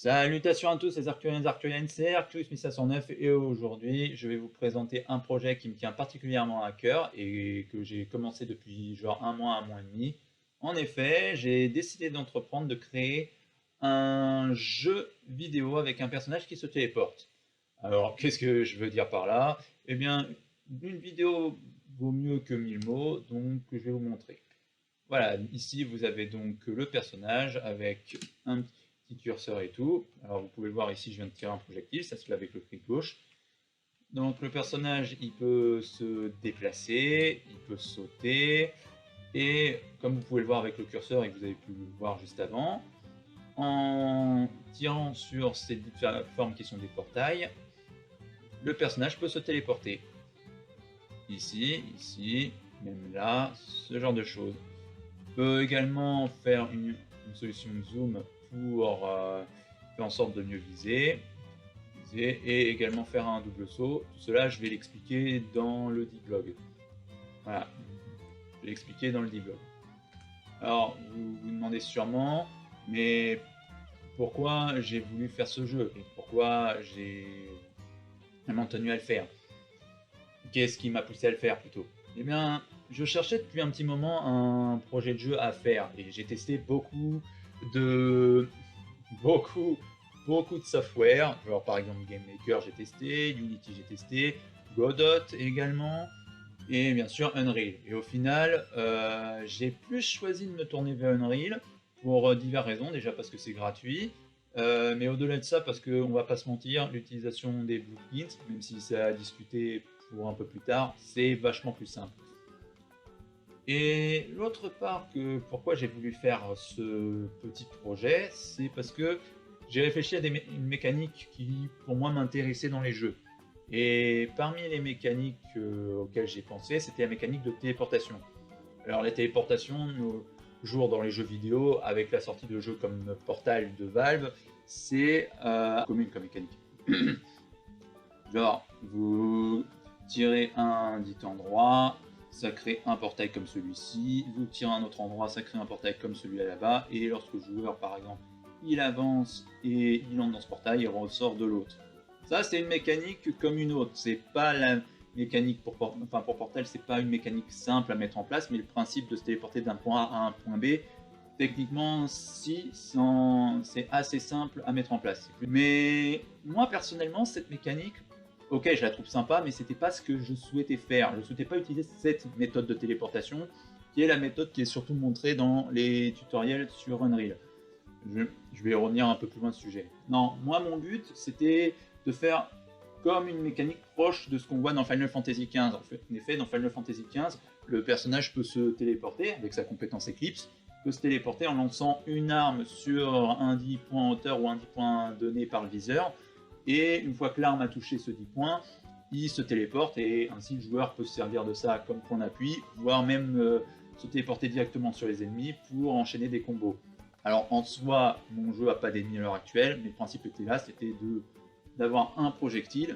Salutations à tous les Arcuriens et Arcuriennes, c'est Arcturus1509 et aujourd'hui je vais vous présenter un projet qui me tient particulièrement à cœur et que j'ai commencé depuis genre un mois et demi. En effet, j'ai décidé d'entreprendre de créer un jeu vidéo avec un personnage qui se téléporte. Alors qu'est-ce que je veux dire par là? Eh bien, une vidéo vaut mieux que 1000 mots, donc je vais vous montrer. Voilà, ici vous avez donc le personnage avec un petit curseur et tout. Alors vous pouvez le voir ici, je viens de tirer un projectile, ça se fait avec le clic gauche. Donc le personnage, il peut se déplacer, il peut sauter, et comme vous pouvez le voir avec le curseur et que vous avez pu le voir juste avant, en tirant sur ces différentes formes qui sont des portails, le personnage peut se téléporter. Ici, même là, ce genre de choses. Peut également faire une solution de zoom pour faire en sorte de mieux viser, et également faire un double saut. Tout cela, je vais l'expliquer dans le D-Blog. Voilà, je vais l'expliquer dans le D-Blog. Alors, vous vous demandez sûrement, mais pourquoi j'ai voulu faire ce jeu et pourquoi j'ai vraiment tenu à le faire? Qu'est-ce qui m'a poussé à le faire plutôt? Eh bien, je cherchais depuis un petit moment un projet de jeu à faire et j'ai testé de beaucoup, beaucoup de software. Genre par exemple Game Maker j'ai testé, Unity j'ai testé, Godot également et bien sûr Unreal. Et au final, j'ai plus choisi de me tourner vers Unreal pour diverses raisons. Déjà parce que c'est gratuit. Mais au-delà de ça, parce qu'on va pas se mentir, l'utilisation des blueprints, même si c'est à discuter pour un peu plus tard, c'est vachement plus simple. Et l'autre part que pourquoi j'ai voulu faire ce petit projet, c'est parce que j'ai réfléchi à une mécanique qui pour moi m'intéressait dans les jeux. Et parmi les mécaniques auxquelles j'ai pensé, c'était la mécanique de téléportation. Alors la téléportation, nos jours dans les jeux vidéo, avec la sortie de jeux comme Portal de Valve, c'est commune comme mécanique. Genre, vous tirez un dit endroit, ça crée un portail comme celui-ci, vous tirez un autre endroit, ça crée un portail comme celui là-bas, et lorsque le joueur, par exemple, il avance et il entre dans ce portail, il ressort de l'autre. Ça, c'est une mécanique comme une autre, c'est pas la mécanique pour Portal, c'est pas une mécanique simple à mettre en place, mais le principe de se téléporter d'un point A à un point B, techniquement, si, c'est assez simple à mettre en place. Mais moi, personnellement, cette mécanique, ok, je la trouve sympa, mais c'était pas ce que je souhaitais faire. Je souhaitais pas utiliser cette méthode de téléportation, qui est la méthode qui est surtout montrée dans les tutoriels sur Unreal. Je vais revenir un peu plus loin de ce sujet. Non, moi, mon but, c'était de faire comme une mécanique proche de ce qu'on voit dans Final Fantasy XV. En effet, dans Final Fantasy XV, le personnage peut se téléporter avec sa compétence Eclipse, peut se téléporter en lançant une arme sur un dit point en hauteur ou un dit point donné par le viseur, et une fois que l'arme a touché ce 10 points, il se téléporte et ainsi le joueur peut se servir de ça comme point d'appui, voire même se téléporter directement sur les ennemis pour enchaîner des combos. Alors en soi, mon jeu n'a pas d'ennemis à l'heure actuelle, mais le principe était là, c'était d'avoir un projectile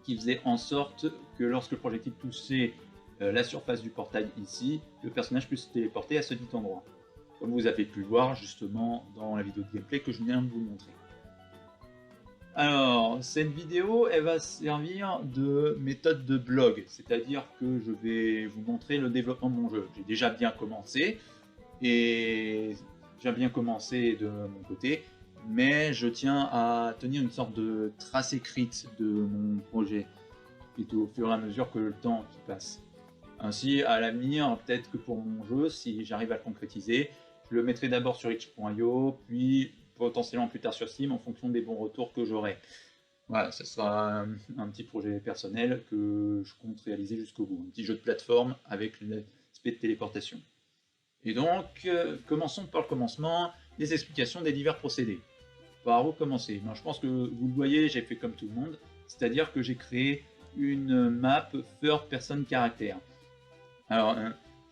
qui faisait en sorte que lorsque le projectile touchait la surface du portail ici, le personnage puisse se téléporter à ce dit endroit. Comme vous avez pu le voir justement dans la vidéo de gameplay que je viens de vous montrer. Alors, cette vidéo, elle va servir de méthode de blog, c'est-à-dire que je vais vous montrer le développement de mon jeu. J'ai déjà bien commencé, et j'ai bien commencé de mon côté, mais je tiens à tenir une sorte de trace écrite de mon projet, et au fur et à mesure que le temps qui passe. Ainsi, à l'avenir, peut-être que pour mon jeu, si j'arrive à le concrétiser, je le mettrai d'abord sur itch.io, puis potentiellement plus tard sur Steam en fonction des bons retours que j'aurai. Voilà, ce sera un petit projet personnel que je compte réaliser jusqu'au bout. Un petit jeu de plateforme avec l'aspect de téléportation. Et donc, commençons par le commencement, les explications des divers procédés. Par où commencer? Ben, je pense que vous le voyez, j'ai fait comme tout le monde, c'est-à-dire que j'ai créé une map third person character. Alors,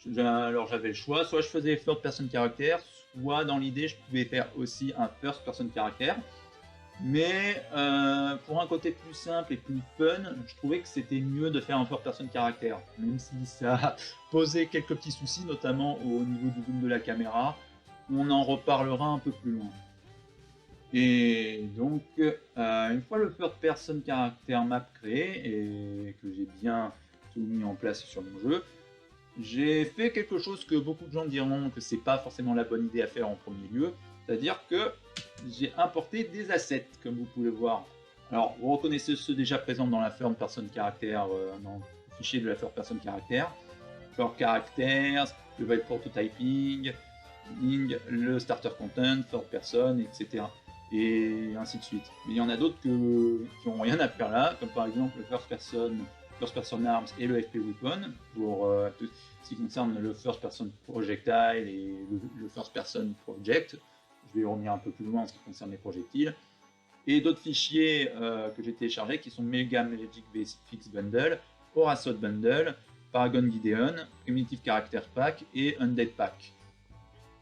j'avais le choix, soit je faisais third person character, soit dans l'idée je pouvais faire aussi un first person character. Mais pour un côté plus simple et plus fun, je trouvais que c'était mieux de faire un first person character, même si ça a posé quelques petits soucis, notamment au niveau du zoom de la caméra. On en reparlera un peu plus loin. Et donc, une fois le third person character map créé et que j'ai bien tout mis en place sur mon jeu, j'ai fait quelque chose que beaucoup de gens diront que c'est pas forcément la bonne idée à faire en premier lieu, c'est-à-dire que j'ai importé des assets, comme vous pouvez voir. Alors, vous reconnaissez ceux déjà présents dans la third person character, dans le fichier de la third person character, third characters, le white prototyping, le starter content, third person, etc. Et ainsi de suite. Mais il y en a d'autres qui n'ont rien à faire là, comme par exemple le first person arms et le FP weapon pour tout ce qui concerne le first person projectile et le first person project. Je vais revenir un peu plus loin en ce qui concerne les projectiles. Et d'autres fichiers que j'ai téléchargés qui sont Mega Magic VFX Bundle, Aurasot Bundle, Paragon Gideon, Primitive Character Pack et Undead Pack.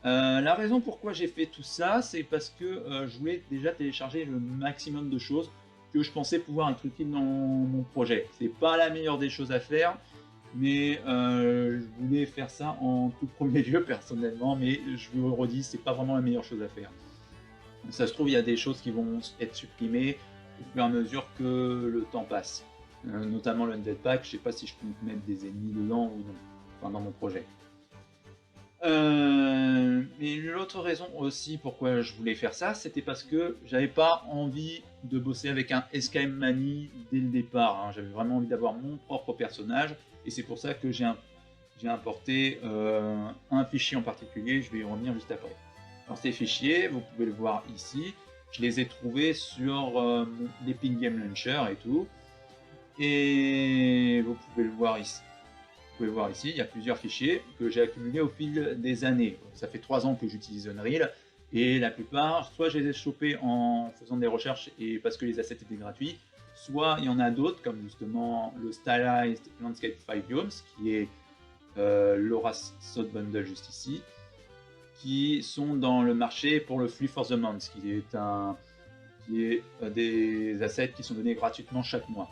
La raison pourquoi j'ai fait tout ça, c'est parce que je voulais déjà télécharger le maximum de choses que je pensais pouvoir être utile dans mon projet. C'est pas la meilleure des choses à faire, mais je voulais faire ça en tout premier lieu personnellement, mais je vous le redis, c'est pas vraiment la meilleure chose à faire. Ça se trouve, il y a des choses qui vont être supprimées au fur et à mesure que le temps passe. Notamment le Undead Pack, je sais pas si je peux mettre des ennemis dedans ou non, enfin dans mon projet. Mais l'autre raison aussi pourquoi je voulais faire ça, c'était parce que j'avais pas envie de bosser avec un SKM Mani dès le départ. Hein. J'avais vraiment envie d'avoir mon propre personnage, et c'est pour ça que j'ai importé un fichier en particulier. Je vais y revenir juste après. Alors ces fichiers, vous pouvez le voir ici. Je les ai trouvés sur l'Epic Game Launcher et tout. Et vous pouvez le voir ici. Vous pouvez voir ici, il y a plusieurs fichiers que j'ai accumulés au fil des années. Ça fait 3 ans que j'utilise Unreal, et la plupart, soit je les ai chopés en faisant des recherches et parce que les assets étaient gratuits, soit il y en a d'autres, comme justement le Stylized Landscape 5 Biomes, qui est l'Aurasot Bundle juste ici, qui sont dans le marché pour le Free for the Month, qui est des assets qui sont donnés gratuitement chaque mois.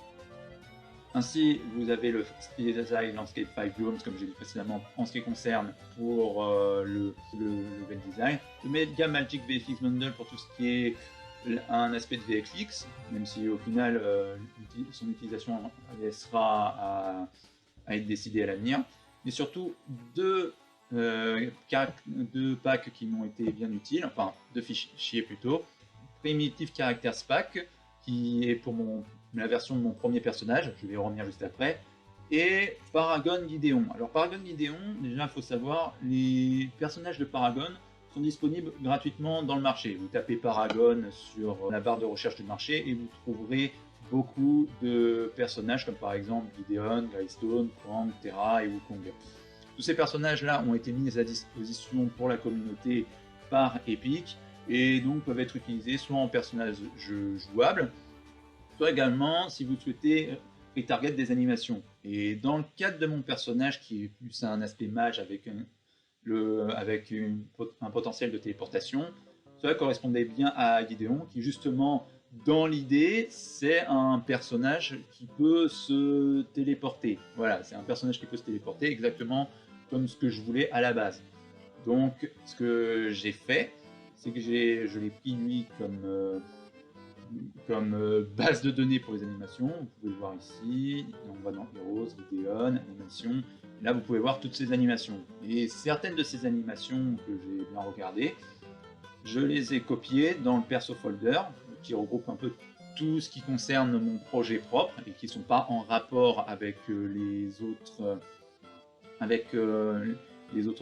Ainsi, vous avez le Stylized Landscape 5 Biomes, comme j'ai dit précédemment, en ce qui concerne pour le level design. Le Mega Magic VFX Bundle pour tout ce qui est un aspect de VFX, même si au final son utilisation sera à être décidée à l'avenir. Mais surtout, deux packs qui m'ont été bien utiles, enfin deux fichiers plutôt. Primitive Characters Pack, qui est pour la version de mon premier personnage, je vais y revenir juste après, et Paragon Gideon. Alors Paragon Gideon, déjà il faut savoir, les personnages de Paragon sont disponibles gratuitement dans le marché. Vous tapez Paragon sur la barre de recherche du marché et vous trouverez beaucoup de personnages comme par exemple Gideon, Greystone, Krang, Terra et Wukong. Tous ces personnages-là ont été mis à disposition pour la communauté par Epic et donc peuvent être utilisés soit en personnage jouable, soit également si vous souhaitez retarget des animations. Et dans le cadre de mon personnage, qui est plus un aspect mage avec un potentiel de téléportation, cela correspondait bien à Gideon, qui justement, dans l'idée, c'est un personnage qui peut se téléporter. Voilà, c'est un personnage qui peut se téléporter exactement comme ce que je voulais à la base. Donc, ce que j'ai fait, c'est que je l'ai pris lui comme base de données pour les animations. Vous pouvez le voir ici. On va dans Heroes, Gideon, animation. Là, vous pouvez voir toutes ces animations. Et certaines de ces animations que j'ai bien regardées, je les ai copiées dans le perso folder, qui regroupe un peu tout ce qui concerne mon projet propre et qui ne sont pas en rapport avec les autres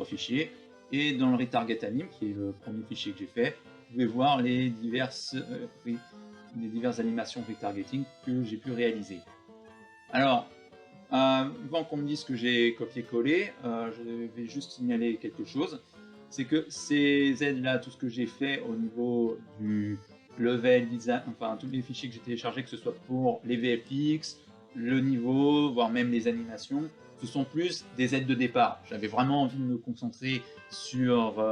fichiers. Et dans le retarget anim, qui est le premier fichier que j'ai fait, vous pouvez voir les diverses animations retargeting que j'ai pu réaliser. Alors, avant qu'on me dise que j'ai copié-collé, je vais juste signaler quelque chose. C'est que ces aides-là, tout ce que j'ai fait au niveau du level design, enfin tous les fichiers que j'ai téléchargés, que ce soit pour les VFX, le niveau, voire même les animations, ce sont plus des aides de départ. J'avais vraiment envie de me concentrer sur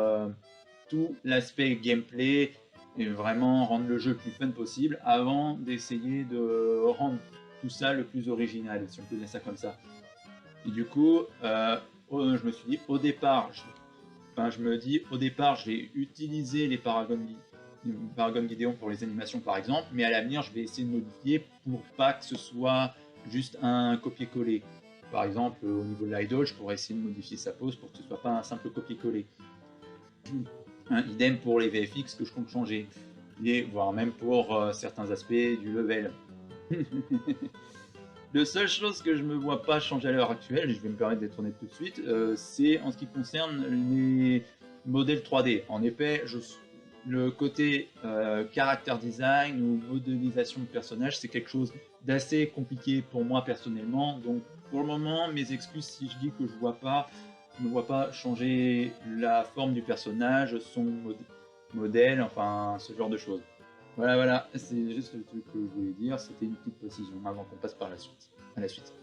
tout l'aspect gameplay et vraiment rendre le jeu le plus fun possible avant d'essayer de rendre tout ça le plus original, si on peut dire ça comme ça. Et du coup, je me suis dit, au départ, j'ai utilisé les Paragon Paragon Gideon pour les animations par exemple, mais à l'avenir je vais essayer de modifier pour pas que ce soit juste un copier-coller. Par exemple, au niveau de l'idol, je pourrais essayer de modifier sa pose pour que ce soit pas un simple copier-coller. Idem pour les VFX que je compte changer, et voire même pour certains aspects du level. La seule chose que je me vois pas changer à l'heure actuelle, et je vais me permettre d'être honnête tout de suite, c'est en ce qui concerne les modèles 3D. En effet, le côté character design ou modélisation de personnage, c'est quelque chose d'assez compliqué pour moi personnellement. Donc pour le moment, mes excuses si je dis que je ne vois pas changer la forme du personnage, son modèle, enfin ce genre de choses. Voilà, c'est juste le truc que je voulais dire, c'était une petite précision avant qu'on passe par la suite. À la suite.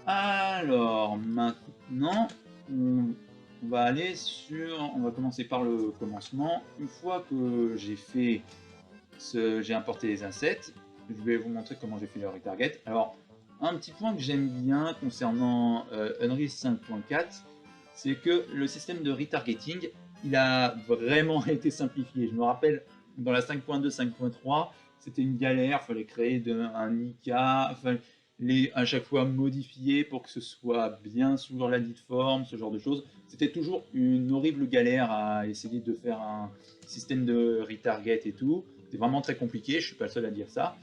Alors, maintenant, on va aller sur... On va commencer par le commencement. Une fois que j'ai importé les assets, je vais vous montrer comment j'ai fait le retarget. Alors, un petit point que j'aime bien concernant Unreal 5.4, c'est que le système de retargeting, il a vraiment été simplifié. Je me rappelle, dans la 5.2, 5.3, c'était une galère, il fallait créer un IK, à chaque fois modifier pour que ce soit bien sous la dite forme, ce genre de choses. C'était toujours une horrible galère à essayer de faire un système de retarget et tout. C'était vraiment très compliqué, je suis pas le seul à dire ça.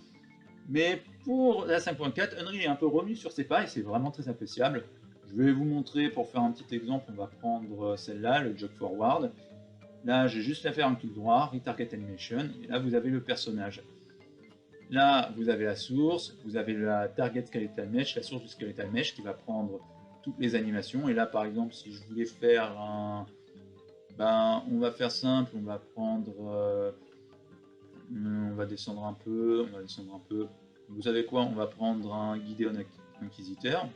Mais pour la 5.4, Unreal est un peu revenu sur ses pas et c'est vraiment très appréciable. Je vais vous montrer, pour faire un petit exemple, on va prendre celle-là, le Jog Forward. Là, j'ai juste à faire un clic droit, Retarget Animation, et là, vous avez le personnage. Là, vous avez la source, vous avez la Target Skeletal Mesh, la source du Skeletal Mesh qui va prendre toutes les animations. Et là, par exemple, si je voulais faire un... Ben, on va faire simple, on va prendre... on va descendre un peu, Vous savez quoi? On va prendre un Gideon Inquisiteur.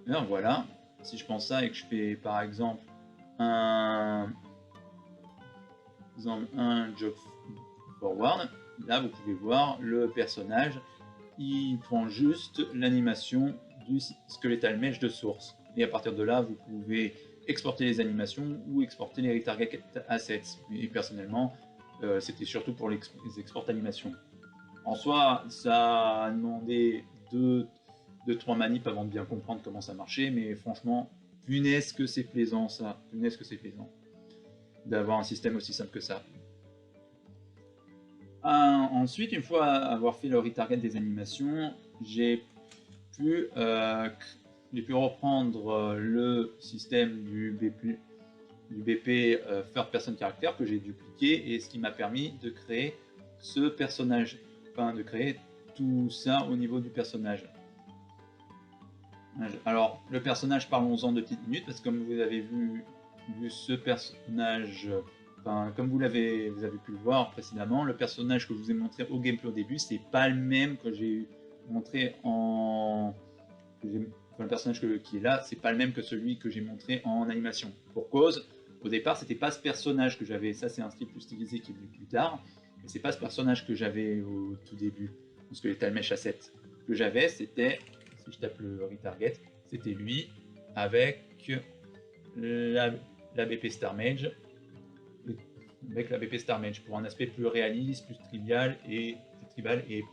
Alors voilà, si je prends ça et que je fais par exemple un Jog Forward, là vous pouvez voir le personnage, il prend juste l'animation du Skeletal Mesh de source. Et à partir de là, vous pouvez exporter les animations ou exporter les retarget assets. Et personnellement, c'était surtout pour les exports animations. En soi, ça a demandé 2-3 manips avant de bien comprendre comment ça marchait, mais franchement, punaise que c'est plaisant ça, punaise que c'est plaisant d'avoir un système aussi simple que ça. Ensuite, une fois avoir fait le retarget des animations, j'ai pu reprendre le système du BP Third Person Character que j'ai dupliqué, et ce qui m'a permis de créer ce personnage, enfin de créer tout ça au niveau du personnage. Alors, le personnage, parlons-en de petites minutes, parce que comme vous avez vu ce personnage, comme vous avez pu le voir précédemment, le personnage que je vous ai montré au gameplay au début, c'est pas le même que j'ai montré en... le personnage qui est là, c'est pas le même que celui que j'ai montré en animation. Pour cause, au départ, c'était pas ce personnage que j'avais, ça c'est un style plus stylisé qui est venu plus tard, mais c'est pas ce personnage que j'avais au tout début, parce que les Talmesh Asset que j'avais, c'était, si je tape le retarget, c'était lui avec la BP Star Mage, pour un aspect plus réaliste, plus tribal et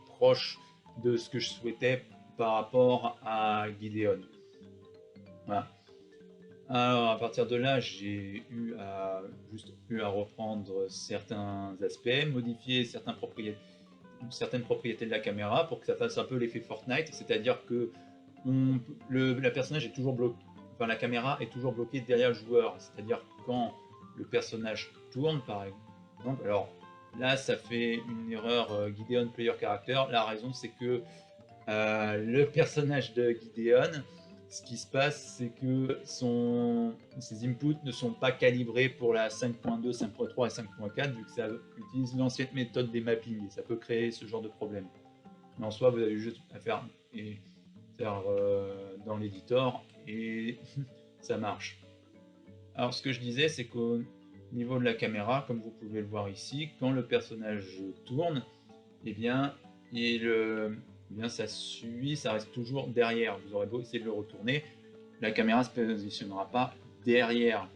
proche de ce que je souhaitais par rapport à Gideon. Voilà. Alors à partir de là, j'ai eu à reprendre certains aspects, modifier certaines propriétés de la caméra pour que ça fasse un peu l'effet Fortnite, c'est-à-dire que la personnage est toujours bloqué, la caméra est toujours bloquée derrière le joueur, c'est-à-dire quand le personnage tourne par exemple, alors là ça fait une erreur Gideon Player Character, la raison c'est que le personnage de Gideon, ce qui se passe, c'est que ses inputs ne sont pas calibrés pour la 5.2, 5.3 et 5.4, vu que ça utilise l'ancienne méthode des mappings, et ça peut créer ce genre de problème. Mais en soi, vous avez juste à faire dans l'éditeur, et ça marche. Alors, ce que je disais, c'est qu'au niveau de la caméra, comme vous pouvez le voir ici, quand le personnage tourne, eh bien, ça reste toujours derrière. Vous aurez beau essayer de le retourner, la caméra ne se positionnera pas derrière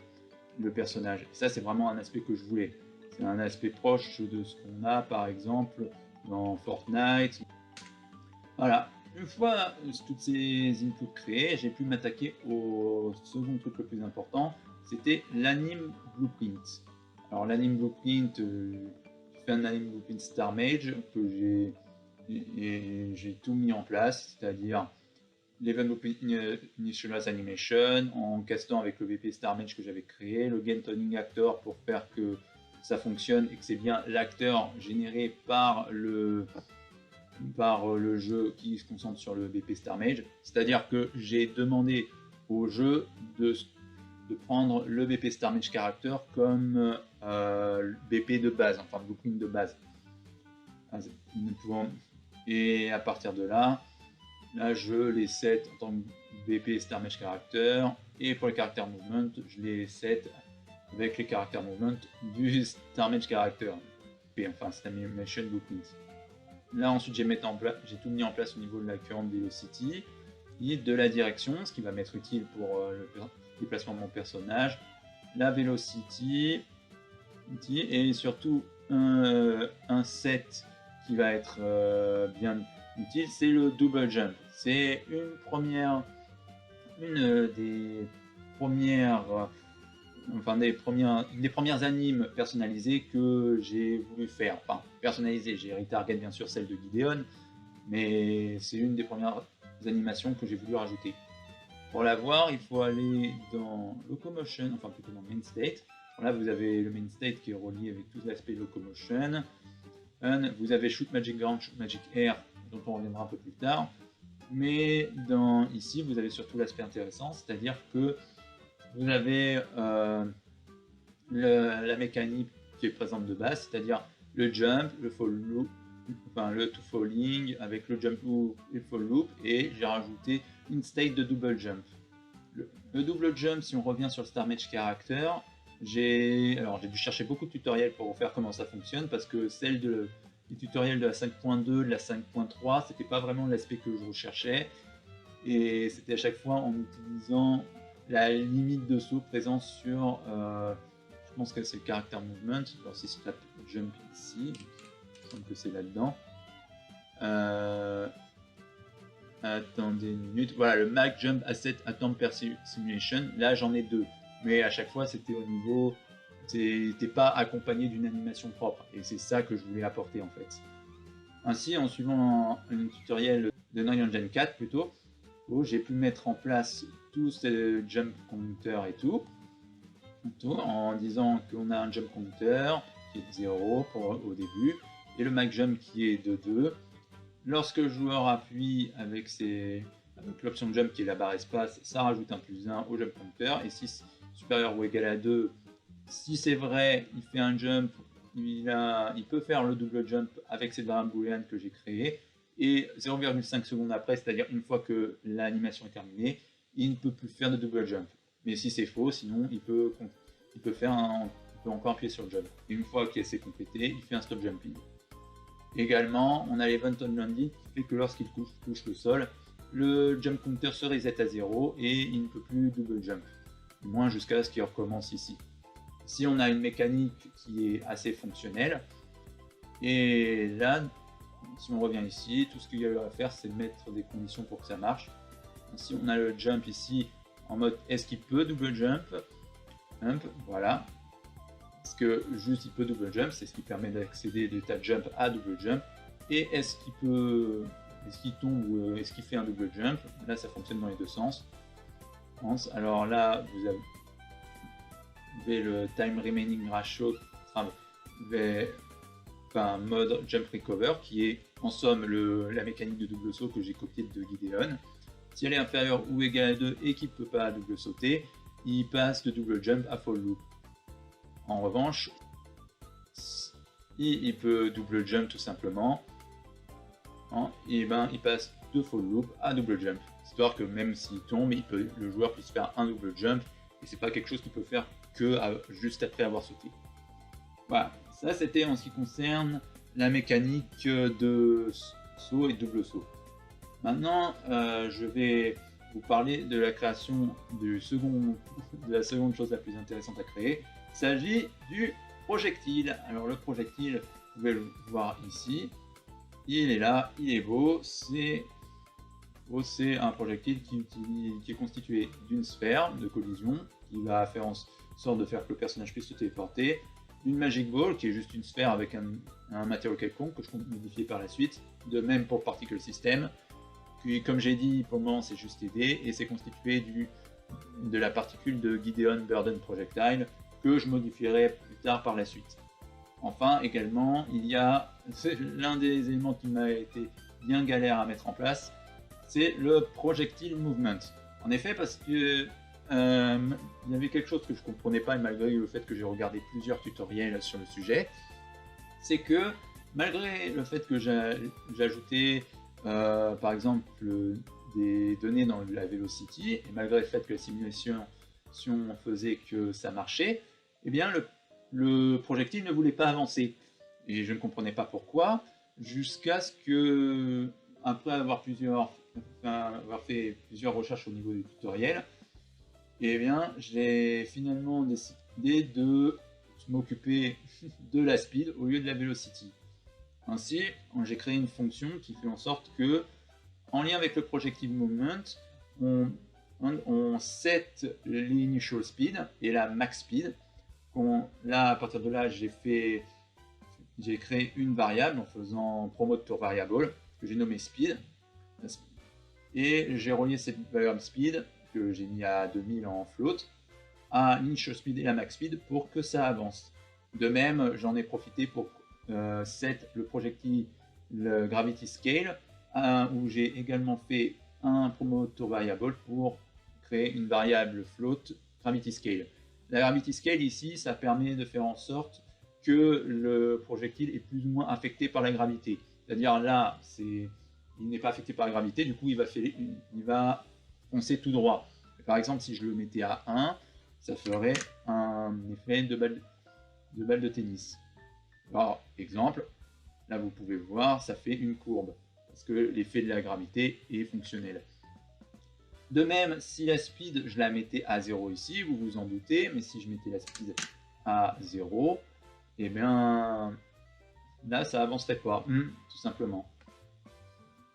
le personnage. Et ça, c'est vraiment un aspect que je voulais. C'est un aspect proche de ce qu'on a par exemple dans Fortnite. Voilà, une fois toutes ces inputs créés, j'ai pu m'attaquer au second truc le plus important, c'était l'anime blueprint. Alors l'anime blueprint, j'ai fait un anime blueprint Star Mage que j'ai tout mis en place, c'est-à-dire l'Event Blueprint Initialize Animation, en castant avec le VP Star Mage que j'avais créé, le Game Toning Actor pour faire que ça fonctionne et que c'est bien l'acteur généré par le jeu qui se concentre sur le BP Star Mage. C'est-à-dire que j'ai demandé au jeu de prendre le BP Star Mage Character comme BP de base, enfin blueprint de base. Et à partir de là, je les set en tant que BP Star Mage Character, et pour les Character Movement, je les set avec les Character Movement du Star Mage Character, enfin Star Animation Blueprint. Là ensuite j'ai tout mis en place au niveau de la current velocity et de la direction, ce qui va m'être utile pour le déplacement de mon personnage, la velocity et surtout un set qui va être bien utile, c'est le double jump. C'est une des premières animes personnalisées que j'ai voulu faire. Enfin, personnalisées, j'ai retarget bien sûr celle de Gideon, mais c'est une des premières animations que j'ai voulu rajouter. Pour la voir, il faut aller dans Locomotion, enfin plutôt dans Main State. Là, vous avez le Main State qui est relié avec tout l'aspect Locomotion. Vous avez Shoot Magic Ground, Shoot Magic Air, dont on reviendra un peu plus tard. Mais ici, vous avez surtout l'aspect intéressant, c'est-à-dire que vous avez la mécanique qui est présente de base, c'est-à-dire le jump, le fall loop, enfin le to falling avec le jump loop et le fall loop, et j'ai rajouté une state de double jump. Le double jump, si on revient sur le Star Mage Character, j'ai dû chercher beaucoup de tutoriels pour vous faire comment ça fonctionne, parce que les tutoriels de la 5.2, de la 5.3, c'était pas vraiment l'aspect que je recherchais, et c'était à chaque fois en utilisant la limite de saut présente sur, je pense que c'est le Character Movement, alors si je tape jump ici, je pense que c'est là-dedans. Attendez une minute, voilà, le Mag Jump Asset Attempt Per Simulation, là j'en ai deux, mais à chaque fois c'était au niveau, c'était pas accompagné d'une animation propre, et c'est ça que je voulais apporter en fait. Ainsi, en suivant un tutoriel de Unreal 4 plutôt, où j'ai pu mettre en place tout ce jump counter et tout, en disant qu'on a un jump counter qui est de 0 au début, et le Mag Jump qui est de 2. Lorsque le joueur appuie avec l'option de jump qui est la barre espace, ça rajoute un +1 au jump counter, et si c'est supérieur ou égal à 2, si c'est vrai, il fait un jump, il peut faire le double jump avec cette variable boolean que j'ai créée, et 0,5 secondes après, c'est-à-dire une fois que l'animation est terminée, il ne peut plus faire de double jump. Mais si c'est faux, sinon il peut encore appuyer sur le jump. Et une fois qu'il s'est complété, il fait un stop jumping. Également, on a l'event on landing qui fait que lorsqu'il touche le sol, le jump counter se reset à 0 et il ne peut plus double jump, du moins jusqu'à ce qu'il recommence ici. Ici, on a une mécanique qui est assez fonctionnelle, et là, si on revient ici, tout ce qu'il y a à faire, c'est mettre des conditions pour que ça marche. Ainsi, on a le jump ici en mode est-ce qu'il peut double jump, voilà. Est-ce que juste il peut double jump, c'est ce qui permet d'accéder d'état jump à double jump. Et est-ce qu'il tombe ou est-ce qu'il fait un double jump? Là, ça fonctionne dans les deux sens. Alors là, vous avez le time remaining ratio, mode jump recover, qui est en somme la mécanique de double saut que j'ai copiée de Gideon. Si elle est inférieure ou égale à 2 et qu'il ne peut pas double sauter, il passe de double jump à fall loop. En revanche, il peut double jump tout simplement, et il passe de fall loop à double jump, histoire que même s'il tombe, le joueur puisse faire un double jump, et c'est pas quelque chose qu'il peut faire que juste après avoir sauté. Voilà, ça c'était en ce qui concerne la mécanique de saut et double saut. Maintenant, je vais vous parler de la création de la seconde chose la plus intéressante à créer. Il s'agit du projectile. Alors le projectile, vous pouvez le voir ici, il est là, il est beau, c'est un projectile qui est constitué d'une sphère de collision, qui va faire en sorte de faire que le personnage puisse se téléporter, une Magic Ball, qui est juste une sphère avec un matériau quelconque, que je compte modifier par la suite, de même pour Particle System, puis comme j'ai dit, pour le moment c'est juste aidé, et c'est constitué de la particule de Gideon Burden Projectile, que je modifierai plus tard par la suite. Enfin, également, il y a l'un des éléments qui m'a été bien galère à mettre en place, c'est le Projectile Movement. En effet, parce que il y avait quelque chose que je ne comprenais pas, et malgré le fait que j'ai regardé plusieurs tutoriels sur le sujet, c'est que malgré le fait que j'ajoutais par exemple des données dans la Velocity, et malgré le fait que la simulation faisait que ça marchait, eh bien le projectile ne voulait pas avancer. Et je ne comprenais pas pourquoi, jusqu'à ce que, après avoir fait plusieurs recherches au niveau du tutoriel, eh bien j'ai finalement décidé de m'occuper de la speed au lieu de la velocity. Ainsi, j'ai créé une fonction qui fait en sorte que, en lien avec le projective movement, on set l'initial speed et la max speed. Là, à partir de là, j'ai créé une variable en faisant promote to variable que j'ai nommé speed, et j'ai relié cette variable speed que j'ai mis à 2000 en float à l'initial speed et la max speed pour que ça avance. De même, j'en ai profité pour set le projectile gravity scale, où j'ai également fait un promote to variable pour créer une variable float gravity scale. La gravity scale ici, ça permet de faire en sorte que le projectile est plus ou moins affecté par la gravité. C'est-à-dire là, il n'est pas affecté par la gravité, du coup il va foncer tout droit. Par exemple, si je le mettais à 1, ça ferait un effet de balle de tennis. Alors, exemple, là vous pouvez voir, ça fait une courbe, parce que l'effet de la gravité est fonctionnel. De même, si la speed, je la mettais à 0 ici, vous vous en doutez, mais si je mettais la speed à 0, eh bien, là, ça avancerait pas, tout simplement.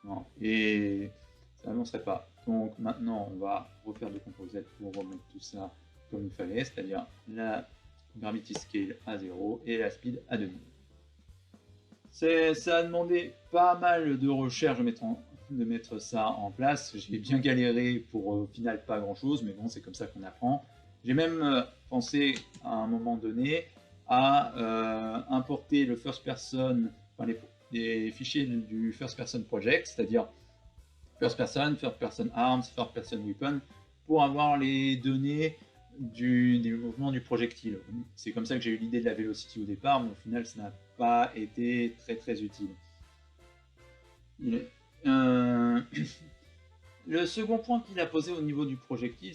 Non, et ça avancerait pas. Donc maintenant, on va refaire le CTRL Z pour remettre tout ça comme il fallait, c'est-à-dire la gravity scale à 0 et la speed à 2000. Ça a demandé pas mal de recherche de mettre ça en place. J'ai bien galéré pour au final pas grand chose, mais bon, c'est comme ça qu'on apprend. J'ai même pensé à un moment donné à importer le first person, enfin les fichiers du first person project, c'est-à-dire first person arms, first person weapon, pour avoir les données du mouvement du projectile. C'est comme ça que j'ai eu l'idée de la velocity au départ, mais au final ça n'a pas été très utile. Le second point qu'il a posé au niveau du projectile,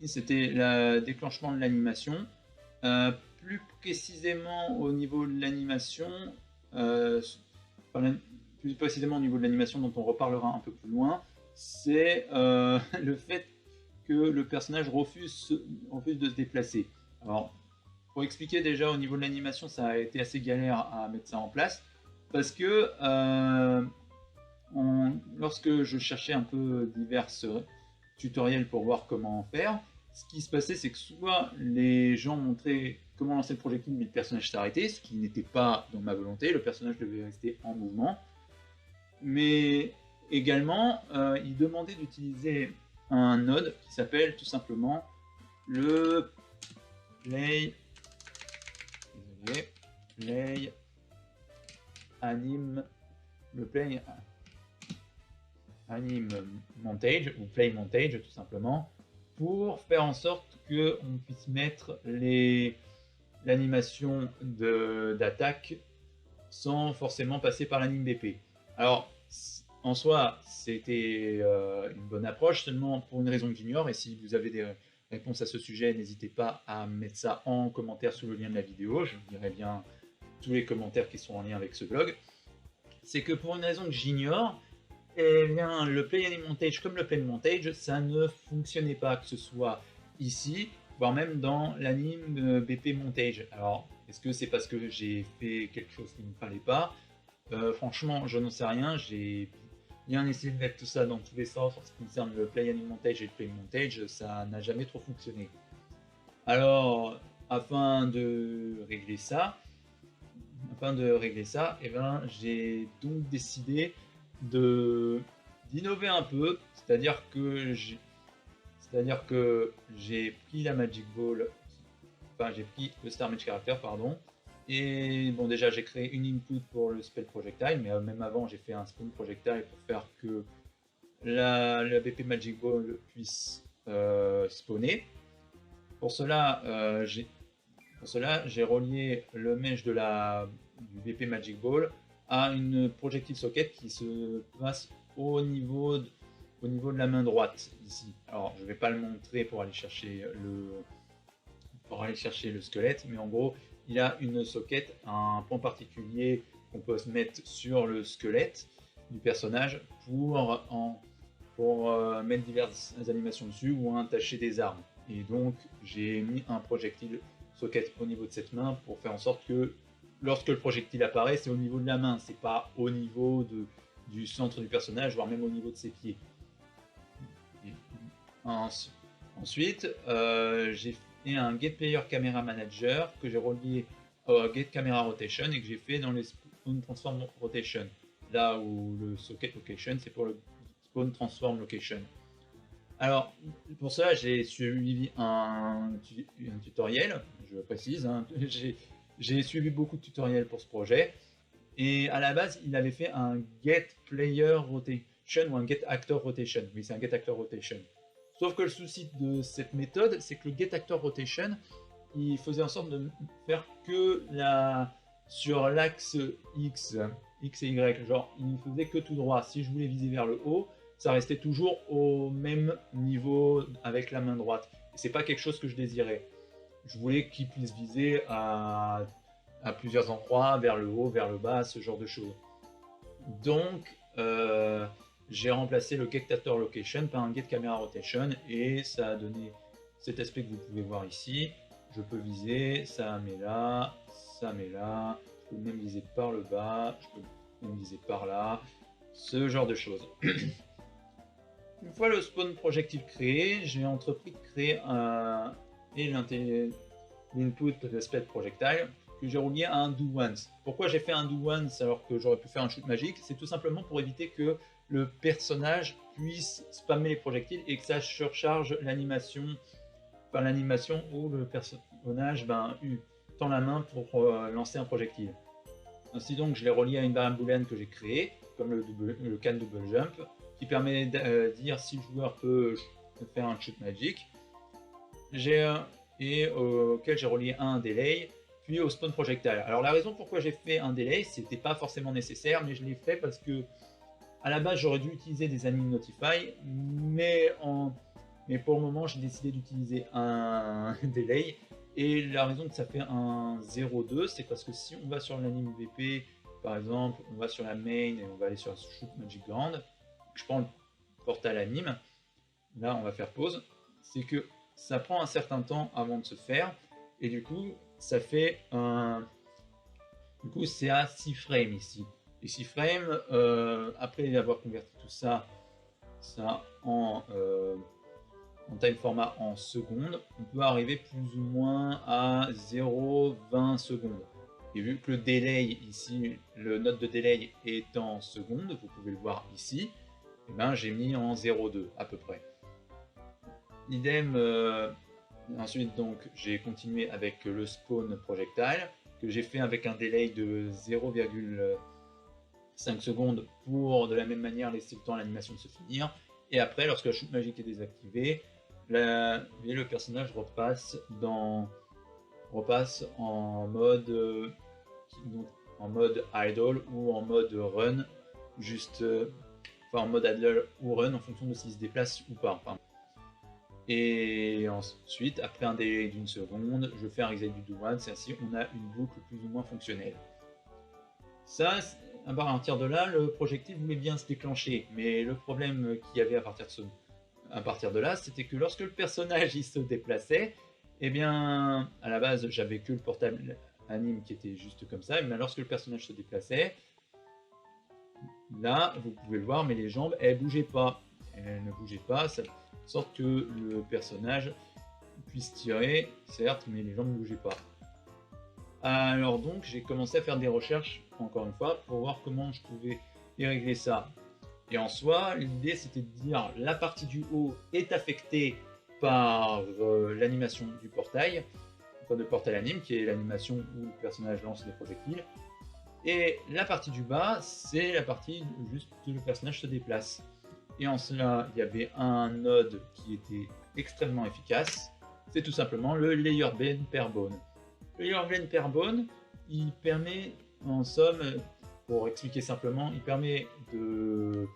c'était le déclenchement de l'animation. Plus précisément au niveau de l'animation, dont on reparlera un peu plus loin, c'est le fait que le personnage refuse de se déplacer. Alors, pour expliquer déjà au niveau de l'animation, ça a été assez galère à mettre ça en place, parce que lorsque je cherchais un peu divers tutoriels pour voir comment en faire, ce qui se passait, c'est que soit les gens montraient comment lancer le projectile, mais le personnage s'arrêtait, ce qui n'était pas dans ma volonté, le personnage devait rester en mouvement. Mais également, ils demandaient d'utiliser un node qui s'appelle tout simplement le play anime montage, ou play montage tout simplement, pour faire en sorte qu'on puisse mettre l'animation d'attaque sans forcément passer par l'anime BP. Alors, en soi, c'était une bonne approche, seulement pour une raison que j'ignore, et si vous avez des réponses à ce sujet, n'hésitez pas à mettre ça en commentaire sous le lien de la vidéo, je vous dirai bien tous les commentaires qui sont en lien avec ce blog. C'est que pour une raison que j'ignore, eh bien, le play anime montage comme le play montage, ça ne fonctionnait pas, que ce soit ici voire même dans l'anime BP Montage. Alors, est-ce que c'est parce que j'ai fait quelque chose qu'il ne fallait pas? Franchement, je n'en sais rien. J'ai bien essayé de mettre tout ça dans tous les sens en ce qui concerne le Play Anime Montage et le Play Montage, ça n'a jamais trop fonctionné. Alors, afin de régler ça, eh ben, j'ai donc décidé d'innover un peu, c'est-à-dire que j'ai pris la Magic Ball, enfin j'ai pris le Star Mage Character, pardon, et bon déjà j'ai créé une input pour le Spell Projectile, mais même avant j'ai fait un Spawn Projectile pour faire que la BP Magic Ball puisse spawner. Pour cela, j'ai relié le mesh du BP Magic Ball à une projectile socket qui se passe au niveau de la main droite ici. Alors je ne vais pas le montrer pour aller chercher le squelette, mais en gros il a une socket, un point particulier qu'on peut se mettre sur le squelette du personnage pour mettre diverses animations dessus ou attacher des armes. Et donc j'ai mis un projectile socket au niveau de cette main pour faire en sorte que lorsque le projectile apparaît, c'est au niveau de la main, c'est pas au niveau du centre du personnage, voire même au niveau de ses pieds. Ensuite, j'ai fait un Get Player Camera Manager que j'ai relié au Get Camera Rotation et que j'ai fait dans les Spawn Transform Rotation. Là où le Socket Location, c'est pour le Spawn Transform Location. Alors, pour cela, j'ai suivi un tutoriel, je précise, hein, j'ai suivi beaucoup de tutoriels pour ce projet, et à la base, il avait fait un Get Player Rotation ou un Get Actor Rotation. Oui, c'est un Get Actor Rotation. Sauf que le souci de cette méthode, c'est que le Get Actor Rotation, il faisait en sorte de faire que sur l'axe X et Y, genre il faisait que tout droit. Si je voulais viser vers le haut, ça restait toujours au même niveau avec la main droite. Et c'est pas quelque chose que je désirais. Je voulais qu'il puisse viser à plusieurs endroits, vers le haut, vers le bas, ce genre de choses. Donc, j'ai remplacé le Get Actor Location par un Get Camera Rotation et ça a donné cet aspect que vous pouvez voir ici. Je peux viser, ça met là, ça met là, je peux même viser par le bas, je peux même viser par là, ce genre de choses. Une fois le spawn projectile créé, j'ai entrepris de créer l'input de Spell Projectile que j'ai relié à un Do Once. Pourquoi j'ai fait un Do Once alors que j'aurais pu faire un shoot magique? C'est tout simplement pour éviter que le personnage puisse spammer les projectiles et que ça surcharge l'animation, enfin l'animation où le personnage tend la main pour lancer un projectile. Ainsi donc, je l'ai relié à une variable boolean que j'ai créée, comme le can double jump, qui permet de dire si le joueur peut faire un shoot magic, et auquel j'ai relié un delay, puis au spawn projectile. Alors la raison pourquoi j'ai fait un delay, c'était pas forcément nécessaire, mais je l'ai fait parce que à la base j'aurais dû utiliser des anim notify, mais pour le moment j'ai décidé d'utiliser un delay. Et la raison que ça fait un 0,2, c'est parce que si on va sur l'anime VP, par exemple, on va sur la main et on va aller sur Shoot Magic Ground, je prends le portal anime, là on va faire pause, c'est que ça prend un certain temps avant de se faire, et du coup ça fait un... Du coup c'est à 6 frames ici. Et 6 frames, après avoir converti tout ça en time format en secondes, on peut arriver plus ou moins à 0,20 secondes. Et vu que le délai ici, le note de délai est en secondes, vous pouvez le voir ici, et ben j'ai mis en 0,2 à peu près. Idem, ensuite donc j'ai continué avec le spawn projectile, que j'ai fait avec un délai de 0,5 secondes pour de la même manière laisser le temps à l'animation de se finir. Et après, lorsque la shoot magique est désactivée, le personnage repasse en mode idle ou en mode run, en mode idle ou run en fonction de s'il se déplace ou pas. Et ensuite, après un délai d'une seconde, je fais un reset du do once, et ainsi on a une boucle plus ou moins fonctionnelle. Ça, à partir de là, le projectile voulait bien se déclencher, mais le problème qu'il y avait à partir de là, c'était que lorsque le personnage il se déplaçait, Eh bien, à la base, j'avais que le portable anime qui était juste comme ça, mais lorsque le personnage se déplaçait, là, vous pouvez le voir, mais les jambes, elles bougeaient pas. Elles ne bougeaient pas, ça sorte que le personnage puisse tirer, certes, mais les jambes ne bougeaient pas. Alors donc, j'ai commencé à faire des recherches, encore une fois, pour voir comment je pouvais y régler ça. Et en soi, l'idée, c'était de dire la partie du haut est affectée par l'animation du portail, enfin de portail anime, qui est l'animation où le personnage lance des projectiles. Et la partie du bas, c'est la partie juste où le personnage se déplace. Et en cela, il y avait un node qui était extrêmement efficace. C'est tout simplement le layer blend per bone. Le layer blend per bone, il permet, en somme, pour expliquer simplement, il permet de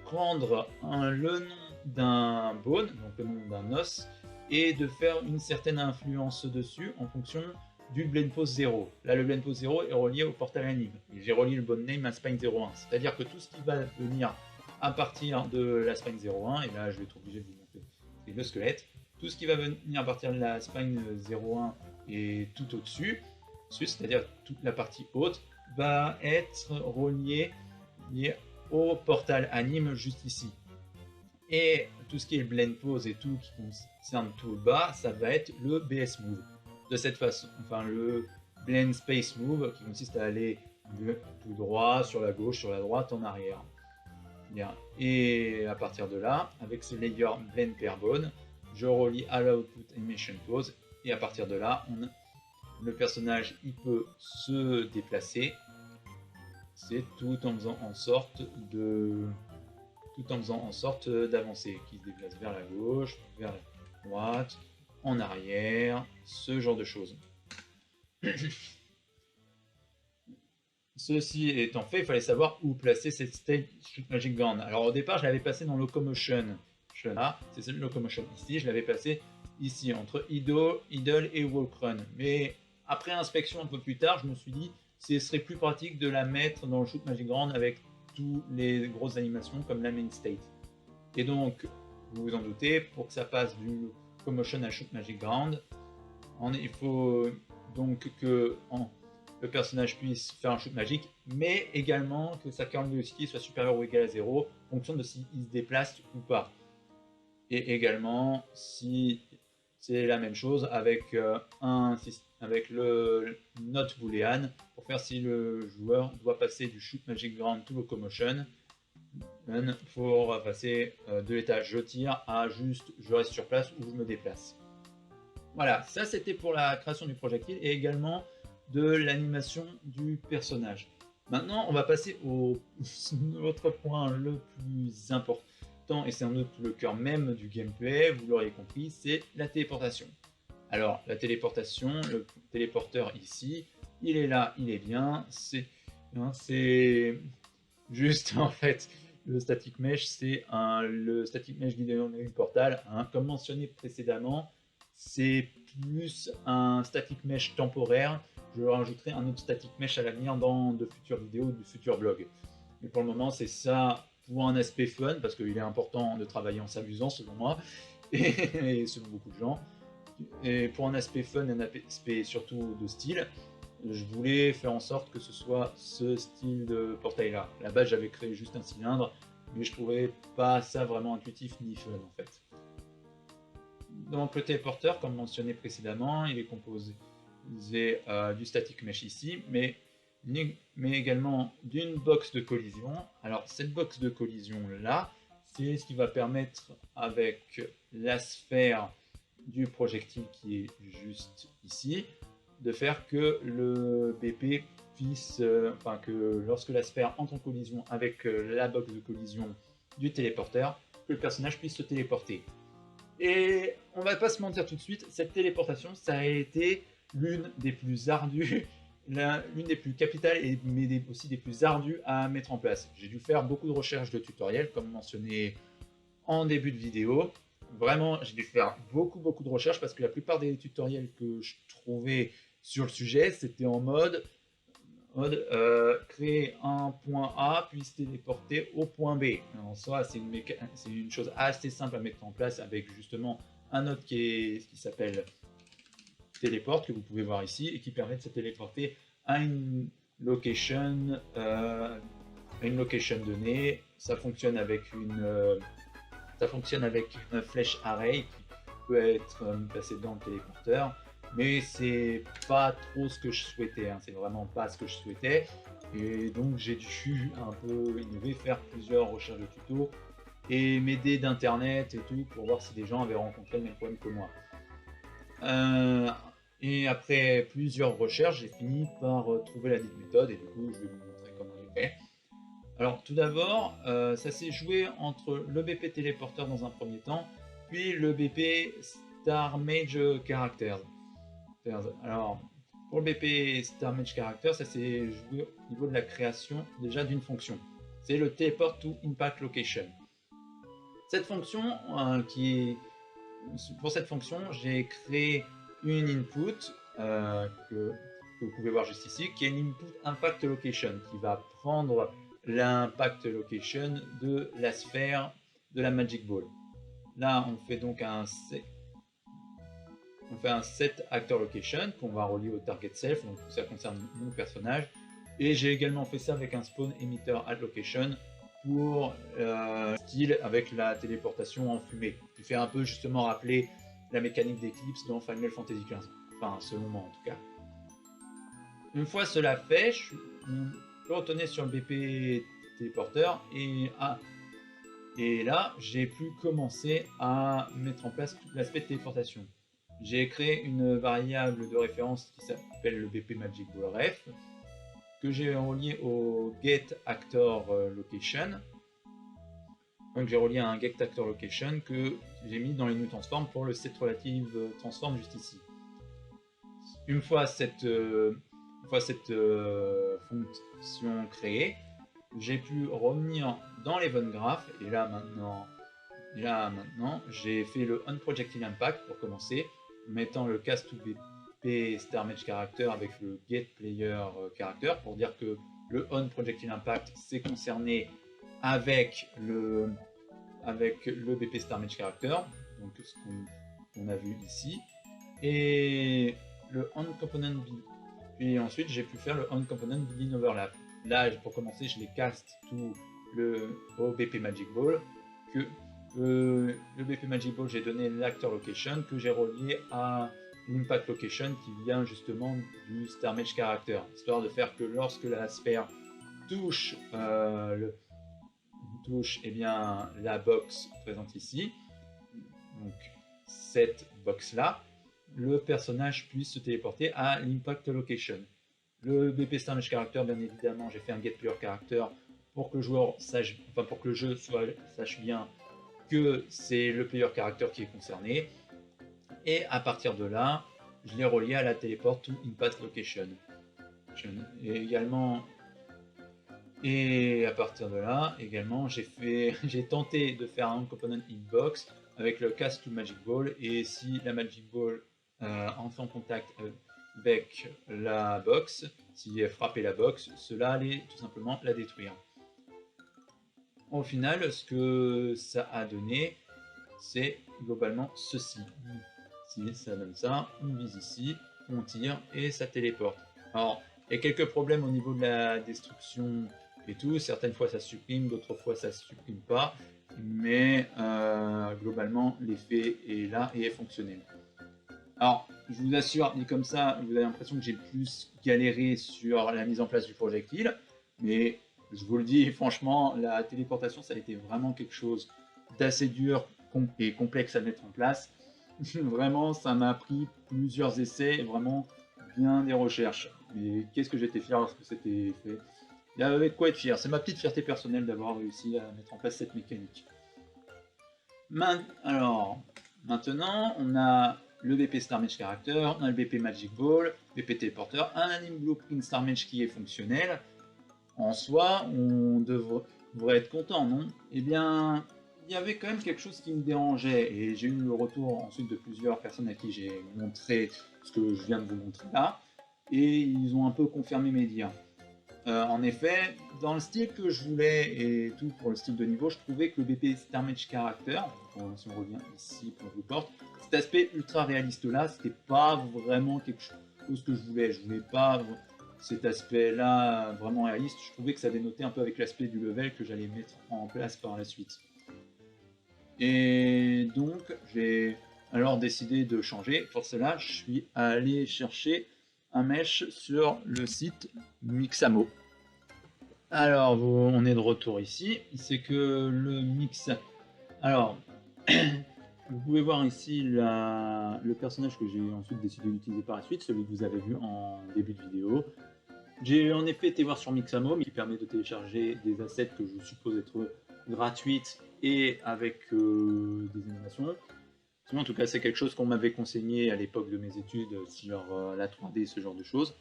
prendre le nom d'un bone, donc le nom d'un os, et de faire une certaine influence dessus en fonction du blend pose 0. Là, le blend pose 0 est relié au portal anime. Et j'ai relié le bone name à spine 01. C'est-à-dire que tout ce qui va venir à partir de la spine 01, et là je vais être obligé de vous montrer le squelette, tout ce qui va venir à partir de la spine 01 et tout au-dessus, c'est-à-dire toute la partie haute, va être relié au portal anime juste ici. Et tout ce qui est blend pose et tout qui concerne tout le bas, ça va être le BS move. De cette façon, enfin le blend space move qui consiste à aller tout droit, sur la gauche, sur la droite, en arrière. Bien. Et à partir de là, avec ce layer blend per bone, je relie à l'output animation pose et à partir de là, le personnage il peut se déplacer. C'est tout en faisant en sorte d'avancer, qui se déplace vers la gauche, vers la droite, en arrière, ce genre de choses. Ceci étant fait, il fallait savoir où placer cette state Magic Band. Alors au départ, je l'avais passé dans Locomotion. Là, c'est cette Locomotion ici, je l'avais passé ici, entre Idle et Walkrun. Mais après inspection un peu plus tard, je me suis dit ce serait plus pratique de la mettre dans le Shoot Magic Ground avec toutes les grosses animations comme la main state. Et donc, vous vous en doutez, pour que ça passe du Locomotion à Shoot Magic Ground, il faut donc que le personnage puisse faire un shoot magique, mais également que sa current velocity soit supérieure ou égale à 0, en fonction de s'il se déplace ou pas. Et également, si c'est la même chose avec, avec le note boolean, pour faire si le joueur doit passer du shoot magic ground to locomotion, pour passer de l'état je tire à juste je reste sur place ou je me déplace. Voilà, ça c'était pour la création du projectile et également de l'animation du personnage. Maintenant, on va passer au autre point le plus important, et c'est un autre le cœur même du gameplay, vous l'aurez compris, c'est la téléportation. Alors, la téléportation, le téléporteur ici, il est là, il est bien, c'est juste en fait, le static mesh, c'est le static mesh guidé dans le portal, comme mentionné précédemment, c'est plus un static mesh temporaire. Je rajouterai un autre static mesh à l'avenir dans de futures vidéos, de futurs blogs. Mais pour le moment, c'est ça pour un aspect fun, parce qu'il est important de travailler en s'amusant, selon moi, et selon beaucoup de gens. Et pour un aspect fun et un aspect surtout de style, je voulais faire en sorte que ce soit ce style de portail-là. À la base, j'avais créé juste un cylindre, mais je trouvais pas ça vraiment intuitif ni fun en fait. Donc le téléporteur, comme mentionné précédemment, il est composé du static mesh ici, mais également d'une box de collision. Alors cette box de collision là, c'est ce qui va permettre avec la sphère du projectile qui est juste ici, de faire que le BP puisse, enfin que lorsque la sphère entre en collision avec la box de collision du téléporteur, que le personnage puisse se téléporter. Et on va pas se mentir tout de suite, cette téléportation, ça a été l'une des plus ardues, l'une des plus capitales, mais aussi des plus ardues à mettre en place. J'ai dû faire beaucoup de recherches de tutoriels, comme mentionné en début de vidéo. Vraiment, j'ai dû faire beaucoup de recherches, parce que la plupart des tutoriels que je trouvais sur le sujet, c'était en mode créer un point A puis se téléporter au point B. En soi, c'est une chose assez simple à mettre en place avec justement un node qui s'appelle téléporte que vous pouvez voir ici et qui permet de se téléporter à une location, donnée. Ça fonctionne avec une flèche array qui peut être placée dans le téléporteur, mais c'est pas trop ce que je souhaitais, hein. C'est vraiment pas ce que je souhaitais, et donc j'ai dû un peu innover, faire plusieurs recherches de tutos et m'aider d'internet et tout pour voir si des gens avaient rencontré le même problème que moi. Et après plusieurs recherches, j'ai fini par trouver la dite méthode, et du coup je vais vous montrer comment j'ai fait. Alors tout d'abord, ça s'est joué entre le BP téléporteur dans un premier temps, puis le BP Star Mage Characters. Alors pour le BP Star Mage Character, ça s'est joué au niveau de la création déjà d'une fonction. C'est le Teleport to Impact Location. Cette fonction, pour cette fonction, j'ai créé une input que vous pouvez voir juste ici, qui est une input impact location, qui va prendre l'impact location de la sphère de la Magic Ball. Là, on fait donc un set actor location qu'on va relier au target self, donc ça concerne mon personnage. Et j'ai également fait ça avec un spawn emitter at location pour style avec la téléportation en fumée, qui fait un peu justement rappeler la mécanique d'éclipse dans Final Fantasy XV, enfin selon moi en tout cas. Une fois cela fait, je peux retourner sur le BP téléporteur et là j'ai pu commencer à mettre en place tout l'aspect de téléportation. J'ai créé une variable de référence qui s'appelle le BP Magic Ball Ref, que j'ai relié au get actor location. Donc j'ai relié à un get actor location que j'ai mis dans les new transform pour le set relative transform juste ici. Une fois cette fonction créée, j'ai pu revenir dans l'event graph, et là maintenant j'ai fait le onProjectile impact pour commencer, mettant le cast to BP Star Mage Character avec le get player character pour dire que le onProjectile impact c'est concerné avec le BP Star Mage Character, donc ce qu'on a vu ici, et le onComponent puis ensuite j'ai pu faire le onComponent begin overlap. Là pour commencer je les cast au BP Magic Ball, que le BP Magic Ball j'ai donné l'actor location que j'ai relié à l'impact location qui vient justement du Star Mage Character, histoire de faire que lorsque la sphère touche eh bien, la box présente ici, donc cette box là, le personnage puisse se téléporter à l'impact location. Le BP Star Mage Character, bien évidemment, j'ai fait un get player character pour que le joueur sache, pour que le jeu sache bien que c'est le player character qui est concerné. Et à partir de là, je l'ai relié à la teleport to impact location. Et à partir de là, également, j'ai tenté de faire un component inbox avec le cast to Magic Ball, et si la Magic Ball entre en contact avec la box, si elle frappait la box, cela allait tout simplement la détruire. Au final, ce que ça a donné, c'est globalement ceci. Si ça donne ça, on vise ici, on tire et ça téléporte. Alors, il y a quelques problèmes au niveau de la destruction et tout. Certaines fois ça supprime, d'autres fois ça supprime pas. Mais globalement, l'effet est là et est fonctionnel. Alors, je vous assure, dit comme ça, vous avez l'impression que j'ai plus galéré sur la mise en place du projectile. Mais je vous le dis, franchement, la téléportation, ça a été vraiment quelque chose d'assez dur et complexe à mettre en place. Vraiment, ça m'a pris plusieurs essais et vraiment bien des recherches. Mais qu'est-ce que j'étais fier lorsque c'était fait. Il y avait de quoi être fier. C'est ma petite fierté personnelle d'avoir réussi à mettre en place cette mécanique. Alors, maintenant, on a le BP Star Mage Character, on a le BP Magic Ball, BP Teleporter, un Anime Blueprint Star Mage qui est fonctionnel. En soi, on devrait être content, non? Eh bien, il y avait quand même quelque chose qui me dérangeait, et j'ai eu le retour ensuite de plusieurs personnes à qui j'ai montré ce que je viens de vous montrer là, et ils ont un peu confirmé mes dires. En effet, dans le style que je voulais et tout pour le style de niveau, je trouvais que le BP Star Mage Character, si on revient ici pour le report, cet aspect ultra réaliste là, c'était pas vraiment quelque chose que je voulais. Je voulais pas cet aspect là vraiment réaliste. Je trouvais que ça dénotait un peu avec l'aspect du level que j'allais mettre en place par la suite. Et donc, j'ai alors décidé de changer. Pour cela, je suis allé chercher un mesh sur le site Mixamo. Alors, on est de retour ici. C'est que le mix. Alors, vous pouvez voir ici le personnage que j'ai ensuite décidé d'utiliser par la suite, celui que vous avez vu en début de vidéo. J'ai en effet été voir sur Mixamo, qui permet de télécharger des assets que je suppose être gratuites et avec des animations. En tout cas, c'est quelque chose qu'on m'avait conseillé à l'époque de mes études sur la 3D, ce genre de choses.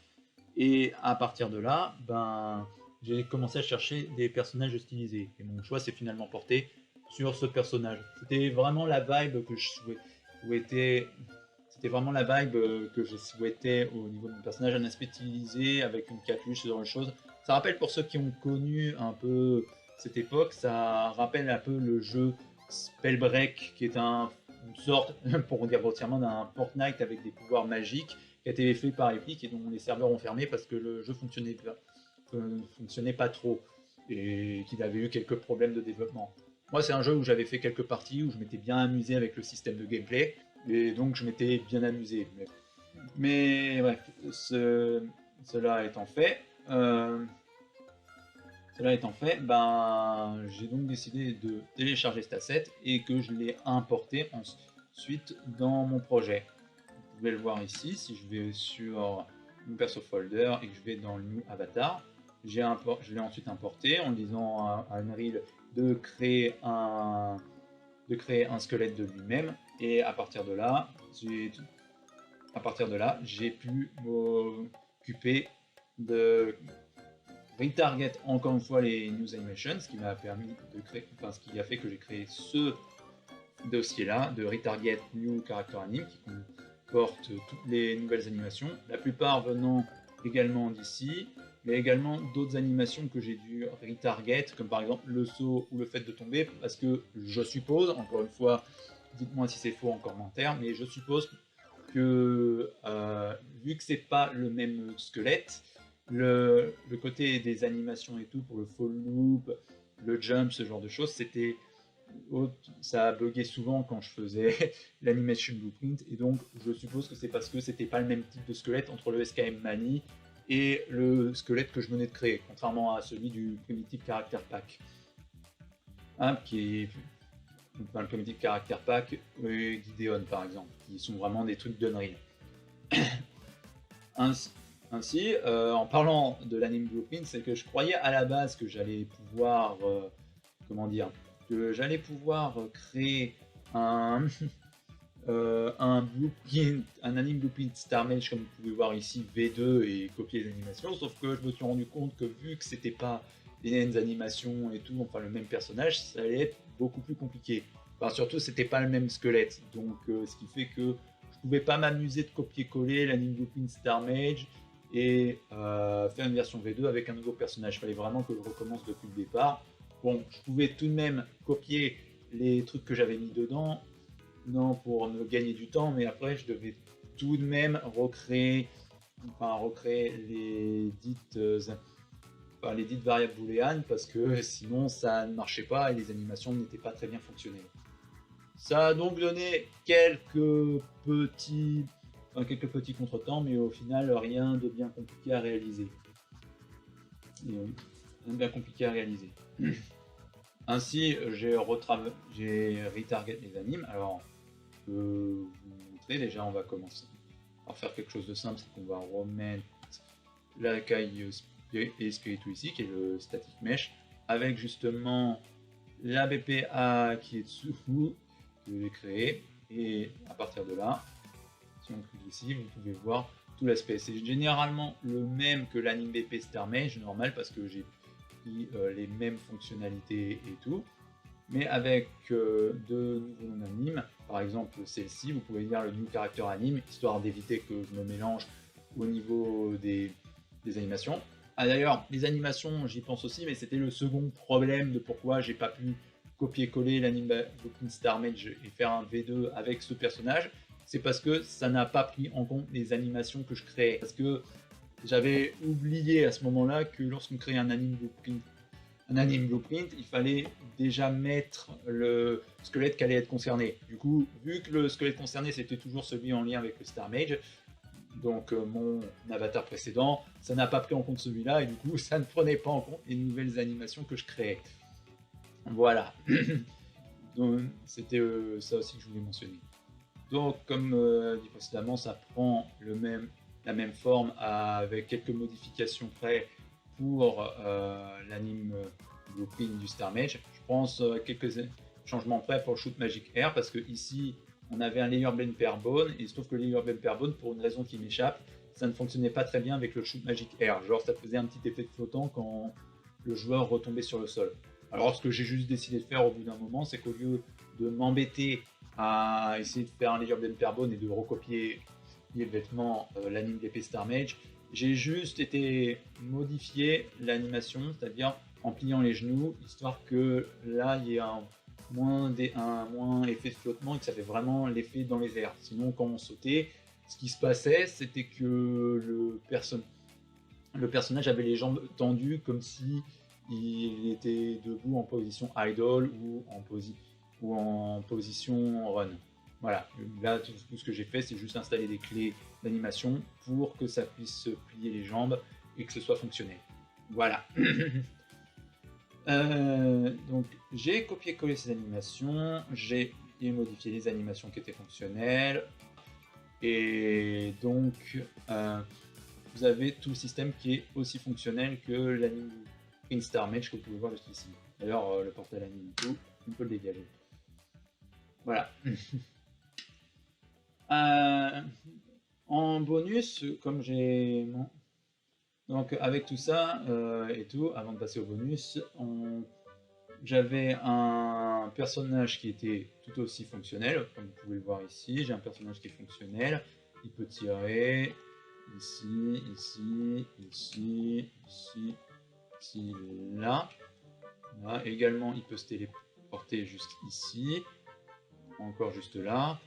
Et à partir de là, j'ai commencé à chercher des personnages stylisés. Et mon choix s'est finalement porté sur ce personnage. C'était vraiment la vibe que je souhaitais. C'était vraiment la vibe que je souhaitais au niveau de mon personnage, un aspect stylisé avec une capuche, ce genre de choses. Ça rappelle pour ceux qui ont connu un peu cette époque, ça rappelle un peu le jeu Spellbreak, qui est une sorte, pour dire grossièrement, d'un Fortnite avec des pouvoirs magiques, qui a été fait par Epic et dont les serveurs ont fermé parce que le jeu fonctionnait pas trop et qu'il avait eu quelques problèmes de développement. Moi, c'est un jeu où j'avais fait quelques parties, où je m'étais bien amusé avec le système de gameplay, et donc je m'étais bien amusé. Mais bref, cela étant fait, j'ai donc décidé de télécharger cet asset et que je l'ai importé ensuite dans mon projet. Vous pouvez le voir ici, si je vais sur mon perso folder et que je vais dans le new avatar, je l'ai ensuite importé en disant à Unreal de créer un squelette de lui-même, et à partir de là, j'ai pu m'occuper de retarget encore une fois les news animations, ce qui m'a permis de créer, ce qui a fait que j'ai créé ce dossier-là de retarget new character anime qui comporte toutes les nouvelles animations, la plupart venant également d'ici, mais également d'autres animations que j'ai dû retarget, comme par exemple le saut ou le fait de tomber, parce que je suppose, encore une fois, dites-moi si c'est faux en commentaire, mais je suppose que vu que c'est pas le même squelette, le côté des animations et tout pour le fall loop, le jump, ce genre de choses, ça buguait souvent quand je faisais l'animation blueprint, et donc je suppose que c'est parce que c'était pas le même type de squelette entre le SKM Mani et le squelette que je venais de créer, contrairement à celui du Primitive Character Pack. Le Primitive Character Pack et Gideon par exemple, qui sont vraiment des trucs d'Unreal. Ainsi, en parlant de l'anime blueprint, c'est que je croyais à la base que j'allais pouvoir, créer un blueprint, un anime blueprint Star Mage comme vous pouvez voir ici V2 et copier les animations, sauf que je me suis rendu compte que vu que c'était pas les mêmes animations et tout, enfin le même personnage, ça allait être beaucoup plus compliqué. Enfin, surtout c'était pas le même squelette, donc ce qui fait que je pouvais pas m'amuser de copier-coller l'anime blueprint Star Mage et faire une version V2 avec un nouveau personnage. Il fallait vraiment que je recommence depuis le départ. Bon, je pouvais tout de même copier les trucs que j'avais mis dedans, non pour me gagner du temps, mais après je devais tout de même recréer les dites variables booléennes, parce que sinon ça ne marchait pas et les animations n'étaient pas très bien fonctionnelles. Ça a donc donné quelques petits contretemps, mais au final rien de bien compliqué à réaliser. Ainsi, j'ai retarget les animes. Alors, je peux vous montrer. Déjà, on va commencer par faire quelque chose de simple, c'est qu'on va remettre la caille et Spiritu ici, qui est le static mesh, avec justement la BPA qui est dessous, que j'ai créé. Et à partir de là, si on clique ici, vous pouvez voir tout l'aspect. C'est généralement le même que l'anime BP Star Mage, normal, parce que j'ai pris les mêmes fonctionnalités et tout, mais avec de nouveaux animes. Par exemple, celle-ci, vous pouvez lire le New Character Anime, histoire d'éviter que je me mélange au niveau des animations. Ah d'ailleurs, les animations, j'y pense aussi, mais c'était le second problème de pourquoi j'ai pas pu copier-coller l'anime Blueprint Star Mage et faire un V2 avec ce personnage. C'est parce que ça n'a pas pris en compte les animations que je créais. Parce que j'avais oublié à ce moment-là que lorsqu'on crée un anime Blueprint, il fallait déjà mettre le squelette qui allait être concerné. Du coup, vu que le squelette concerné c'était toujours celui en lien avec le Star Mage, donc mon avatar précédent, ça n'a pas pris en compte celui-là et du coup ça ne prenait pas en compte les nouvelles animations que je créais. Voilà. Donc c'était ça aussi que je voulais mentionner. Donc comme dit précédemment, ça prend la même forme avec quelques modifications près pour l'anime Blueprint du Star Mage. Je pense quelques changements près pour le Shoot Magic Air parce que ici on avait un layer blend per bone et il se trouve que le layer blend per bone, pour une raison qui m'échappe, ça ne fonctionnait pas très bien avec le Shoot Magic Air. Genre ça faisait un petit effet de flottant quand le joueur retombait sur le sol. Alors ce que j'ai juste décidé de faire au bout d'un moment, c'est qu'au lieu de m'embêter à essayer de faire un layer blend per bone et de recopier bêtement l'anime d'épée Star Mage, j'ai juste été modifier l'animation, c'est-à-dire en pliant les genoux, histoire que là il y ait un moins effet de flottement et que ça fait vraiment l'effet dans les airs. Sinon quand on sautait, ce qui se passait c'était que le personnage avait les jambes tendues comme si il était debout en position idle ou en position run. Voilà, là tout ce que j'ai fait c'est juste installer des clés d'animation pour que ça puisse plier les jambes et que ce soit fonctionnel. Voilà. Donc j'ai copié-collé ces animations, j'ai modifié les animations qui étaient fonctionnelles et donc vous avez tout le système qui est aussi fonctionnel que l'anime Print Star Mage que vous pouvez voir juste ici. D'ailleurs le portail anime tout, on peut le dégager. Voilà. En bonus, comme j'ai... Donc avec tout ça et tout, avant de passer au bonus, j'avais un personnage qui était tout aussi fonctionnel, comme vous pouvez le voir ici. J'ai un personnage qui est fonctionnel, il peut tirer ici, ici, ici, ici, ici, là. Là. Également, il peut se téléporter juste ici, encore juste là.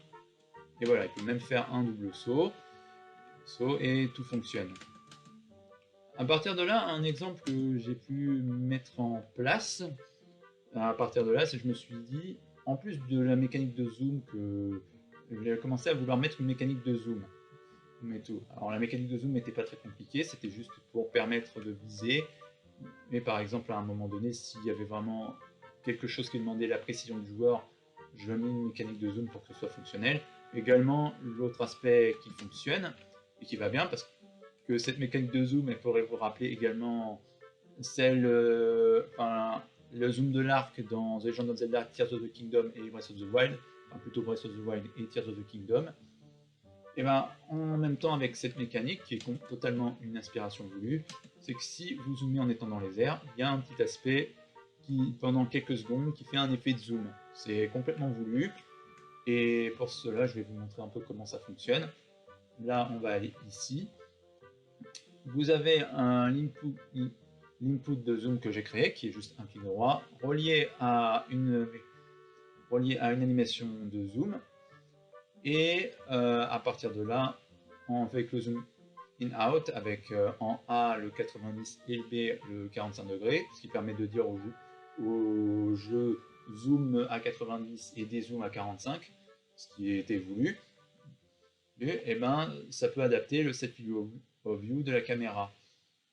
Et voilà, il peut même faire un double saut et tout fonctionne. À partir de là, un exemple que j'ai pu mettre en place, à partir de là, c'est que je me suis dit, en plus de la mécanique de zoom, que j'ai commencé à vouloir mettre une mécanique de zoom. Mais tout. Alors la mécanique de zoom n'était pas très compliquée, c'était juste pour permettre de viser. Mais par exemple, à un moment donné, s'il y avait vraiment quelque chose qui demandait la précision du joueur, je mets une mécanique de zoom pour que ce soit fonctionnel. Également, l'autre aspect qui fonctionne et qui va bien, parce que cette mécanique de zoom, elle pourrait vous rappeler également celle, le zoom de l'arc dans The Legend of Zelda, Tears of the Kingdom et Breath of the Wild, enfin plutôt Breath of the Wild et Tears of the Kingdom. Et ben, en même temps avec cette mécanique qui est totalement une inspiration voulue, c'est que si vous zoomez en étant dans les airs, il y a un petit aspect qui, pendant quelques secondes, qui fait un effet de zoom. C'est complètement voulu. Et pour cela, je vais vous montrer un peu comment ça fonctionne. Là, on va aller ici. Vous avez un l'input de zoom que j'ai créé, qui est juste un clic droit, relié à une animation de zoom. Et à partir de là, avec le zoom in-out, avec en A le 90 et le B le 45 degrés, ce qui permet de dire au jeu zoom à 90 et dézoom à 45, ce qui était voulu. Et ben, ça peut adapter le set view de la caméra.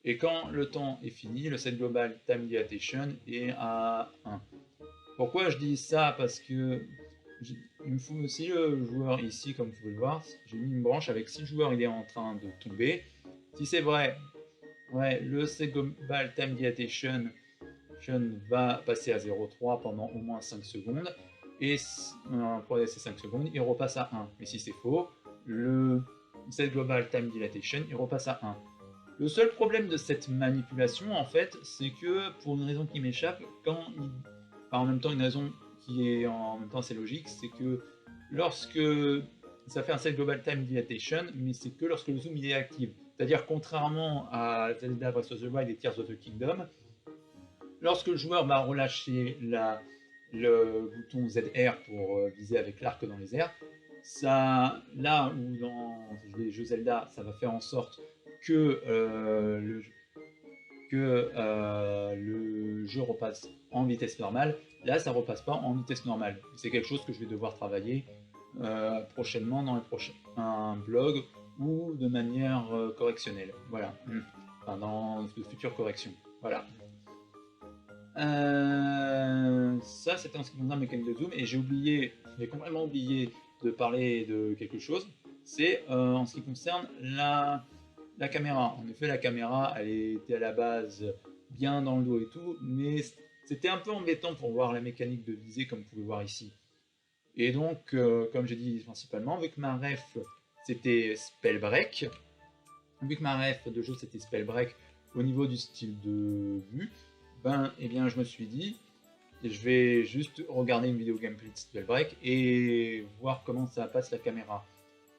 Et quand le temps est fini, le set global time dilatation est à 1. Pourquoi je dis ça? Parce que il me faut aussi le joueur ici, comme vous pouvez le voir, j'ai mis une branche avec si le joueur il est en train de tomber. Si c'est vrai, ouais, le set global time dilatation va passer à 0,3 pendant au moins 5 secondes. Et pour ces 5 secondes, il repasse à 1. Mais si c'est faux, le set global time dilatation, il repasse à 1. Le seul problème de cette manipulation, en fait, c'est que, pour une raison qui m'échappe, en même temps, une raison qui est en même temps assez logique, c'est que lorsque ça fait un set global time dilatation, mais c'est que lorsque le zoom il est actif. C'est-à-dire, contrairement à Zelda Breath of the Wild et Tears of the Kingdom, lorsque le joueur va relâcher le bouton ZR pour viser avec l'arc dans les airs, ça, là où dans les jeux Zelda, ça va faire en sorte que le jeu repasse en vitesse normale. Là, ça repasse pas en vitesse normale. C'est quelque chose que je vais devoir travailler prochainement dans les prochains blogs ou de manière correctionnelle. Voilà. Enfin, dans de futures corrections. Voilà. Ça, c'était en ce qui concerne la mécanique de zoom. Et j'ai complètement oublié de parler de quelque chose. C'est en ce qui concerne la caméra. En effet, la caméra, elle était à la base bien dans le dos et tout, mais c'était un peu embêtant pour voir la mécanique de visée comme vous pouvez voir ici. Et donc, comme j'ai dit principalement, vu que ma ref c'était Spellbreak, vu que ma ref de jeu c'était Spellbreak au niveau du style de vue, eh bien, je me suis dit, je vais juste regarder une vidéo gameplay de Spellbreak et voir comment ça passe la caméra.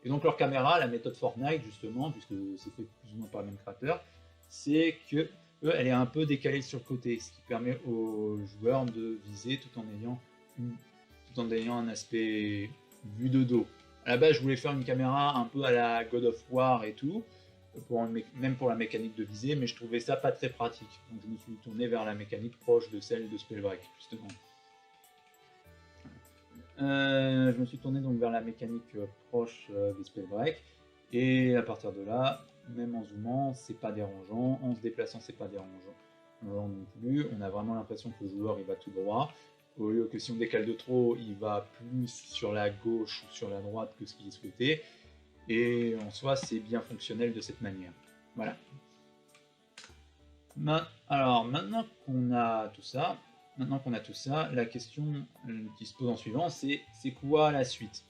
Et donc leur caméra, la méthode Fortnite justement, puisque c'est fait plus ou moins par le même créateur, c'est que elle est un peu décalée sur le côté, ce qui permet aux joueurs de viser tout en ayant un aspect vue de dos. À la base, je voulais faire une caméra un peu à la God of War et tout, même pour la mécanique de visée, mais je trouvais ça pas très pratique. Donc je me suis tourné vers la mécanique proche de celle de Spellbreak, justement. Je me suis tourné donc vers la mécanique proche des Spellbreak, et à partir de là, même en zoomant, c'est pas dérangeant, en se déplaçant, c'est pas dérangeant non plus. On a vraiment l'impression que le joueur il va tout droit, au lieu que si on décale de trop, il va plus sur la gauche ou sur la droite que ce qu'il est souhaité. Et en soi, c'est bien fonctionnel de cette manière. Voilà. Alors, maintenant qu'on a tout ça, la question qui se pose en suivant, c'est quoi la suite?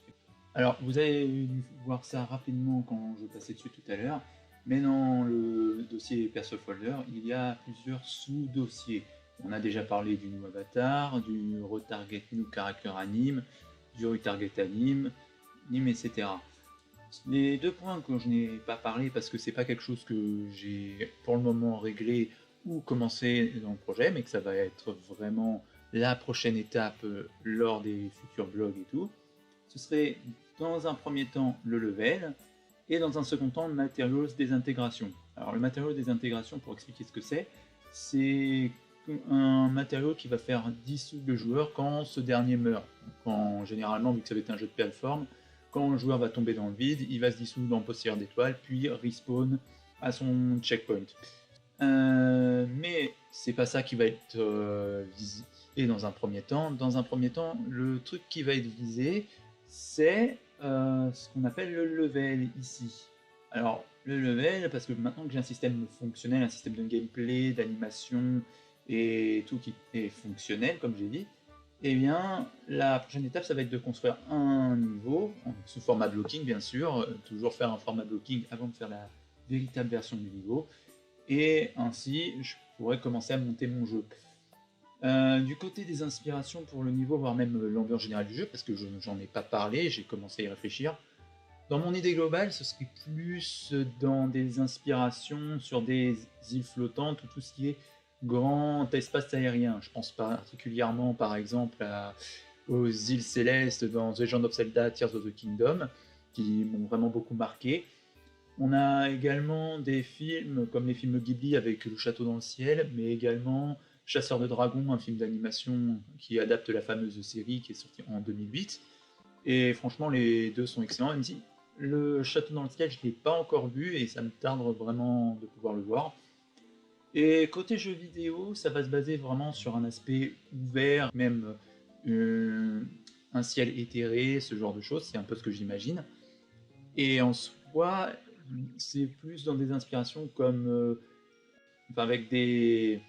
Alors, vous avez dû voir ça rapidement quand je passais dessus tout à l'heure, mais dans le dossier perso folder, il y a plusieurs sous-dossiers. On a déjà parlé du new avatar, du retarget new character anime, du retarget anime, etc. Les deux points que je n'ai pas parlé parce que c'est pas quelque chose que j'ai pour le moment réglé ou commencé dans le projet, mais que ça va être vraiment la prochaine étape lors des futurs blogs et tout, ce serait dans un premier temps le level et dans un second temps le materials des intégrations. Alors le material des intégrations, pour expliquer ce que c'est un matériau qui va faire dissoudre le joueur quand ce dernier meurt. Quand, généralement, vu que ça va être un jeu de plateforme, quand le joueur va tomber dans le vide, il va se dissoudre dans Poussière d'étoiles, puis respawn à son checkpoint. Mais c'est pas ça qui va être visé dans un premier temps. Dans un premier temps, le truc qui va être visé, c'est ce qu'on appelle le level ici. Alors, le level, parce que maintenant que j'ai un système fonctionnel, un système de gameplay, d'animation et tout qui est fonctionnel, comme j'ai dit, eh bien, la prochaine étape, ça va être de construire un niveau, sous format blocking bien sûr, toujours faire un format blocking avant de faire la véritable version du niveau, et ainsi, je pourrais commencer à monter mon jeu. Du côté des inspirations pour le niveau, voire même l'ambiance générale du jeu, parce que j'en ai pas parlé, j'ai commencé à y réfléchir, dans mon idée globale, ce serait plus dans des inspirations sur des îles flottantes ou tout ce qui est grand espace aérien. Je pense particulièrement par exemple aux îles célestes dans The Legend of Zelda Tears of the Kingdom, qui m'ont vraiment beaucoup marqué. On a également des films comme les films Ghibli avec Le Château dans le ciel, mais également Chasseur de dragons, un film d'animation qui adapte la fameuse série qui est sortie en 2008. Et franchement, les deux sont excellents, même si le Château dans le ciel, je ne l'ai pas encore vu et ça me tarde vraiment de pouvoir le voir. Et côté jeux vidéo, ça va se baser vraiment sur un aspect ouvert, même un ciel éthéré, ce genre de choses, c'est un peu ce que j'imagine. Et en soi, c'est plus dans des inspirations comme avec des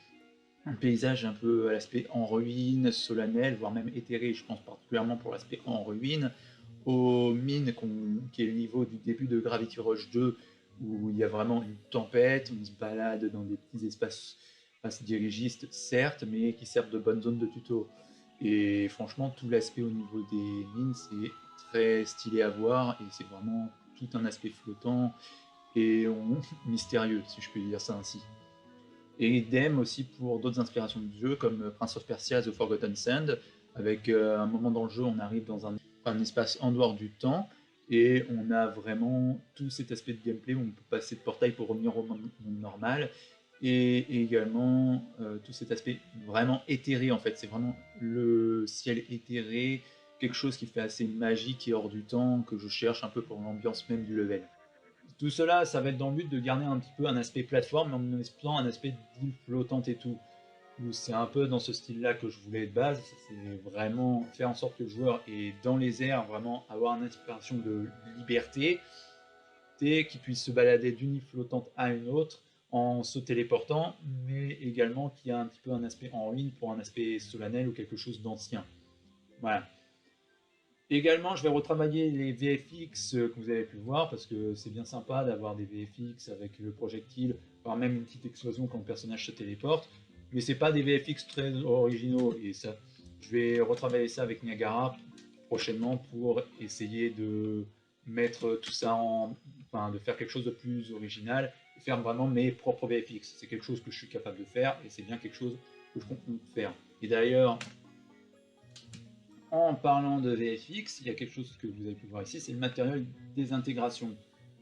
paysages un peu à l'aspect en ruine, solennel, voire même éthéré, je pense particulièrement pour l'aspect en ruine, aux mines qui est le niveau du début de Gravity Rush 2, où il y a vraiment une tempête, on se balade dans des petits espaces dirigistes, certes, mais qui servent de bonne zone de tuto. Et franchement, tout l'aspect au niveau des mines, c'est très stylé à voir, et c'est vraiment tout un aspect flottant, mystérieux, si je peux dire ça ainsi. Et idem aussi pour d'autres inspirations de jeu comme Prince of Persia The Forgotten Sand, avec un moment dans le jeu on arrive dans un espace en dehors du temps, et on a vraiment tout cet aspect de gameplay où on peut passer de portail pour revenir au monde normal, et également tout cet aspect vraiment éthéré en fait, c'est vraiment le ciel éthéré, quelque chose qui fait assez magique et hors du temps, que je cherche un peu pour l'ambiance même du level. Tout cela, ça va être dans le but de garder un petit peu un aspect plateforme, mais en même temps un aspect d'île flottante et tout. C'est un peu dans ce style-là que je voulais de base, c'est vraiment faire en sorte que le joueur est dans les airs, vraiment avoir une inspiration de liberté, et qu'il puisse se balader d'une île flottante à une autre en se téléportant, mais également qu'il y a un petit peu un aspect en ruine pour un aspect solennel ou quelque chose d'ancien. Voilà. Également, je vais retravailler les VFX que vous avez pu voir, parce que c'est bien sympa d'avoir des VFX avec le projectile, voire même une petite explosion quand le personnage se téléporte, mais c'est pas des VFX très originaux, et ça, je vais retravailler ça avec Niagara prochainement pour essayer de mettre tout ça enfin, de faire quelque chose de plus original, et faire vraiment mes propres VFX. C'est quelque chose que je suis capable de faire, et c'est bien quelque chose que je compte faire. Et d'ailleurs, en parlant de VFX, il y a quelque chose que vous avez pu voir ici, c'est le matériel désintégration,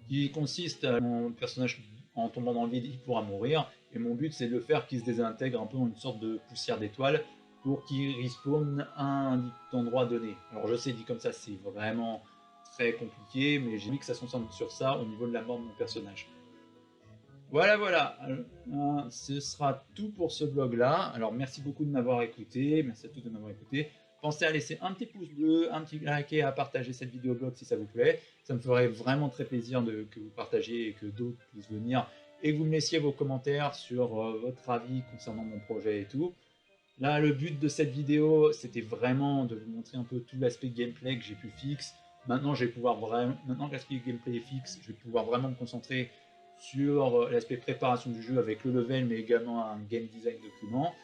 qui consiste à mon personnage en tombant dans le vide, il pourra mourir, et mon but c'est de le faire qu'il se désintègre un peu en une sorte de poussière d'étoile pour qu'il respawn à un endroit donné. Alors je sais, dit comme ça, c'est vraiment très compliqué, mais j'ai mis que ça se concentre sur ça au niveau de la mort de mon personnage. Voilà, voilà, ce sera tout pour ce vlog-là. Alors merci beaucoup de m'avoir écouté, merci à tous de m'avoir écouté. Pensez à laisser un petit pouce bleu, un petit like et à partager cette vidéo blog si ça vous plaît. Ça me ferait vraiment très plaisir que vous partagiez et que d'autres puissent venir et que vous me laissiez vos commentaires sur votre avis concernant mon projet et tout. Là, le but de cette vidéo, c'était vraiment de vous montrer un peu tout l'aspect gameplay que j'ai pu fixer. Maintenant, maintenant que l'aspect gameplay est fixe, je vais pouvoir vraiment me concentrer sur l'aspect préparation du jeu avec le level, mais également un game design document.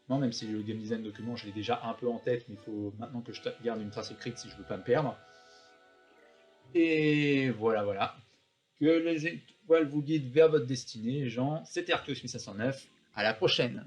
Non, même si le game design document, je l'ai déjà un peu en tête, mais il faut maintenant que je garde une trace écrite si je veux pas me perdre. Et voilà, voilà. Que les étoiles vous guident vers votre destinée, les gens. C'était Arctos 1509. À la prochaine.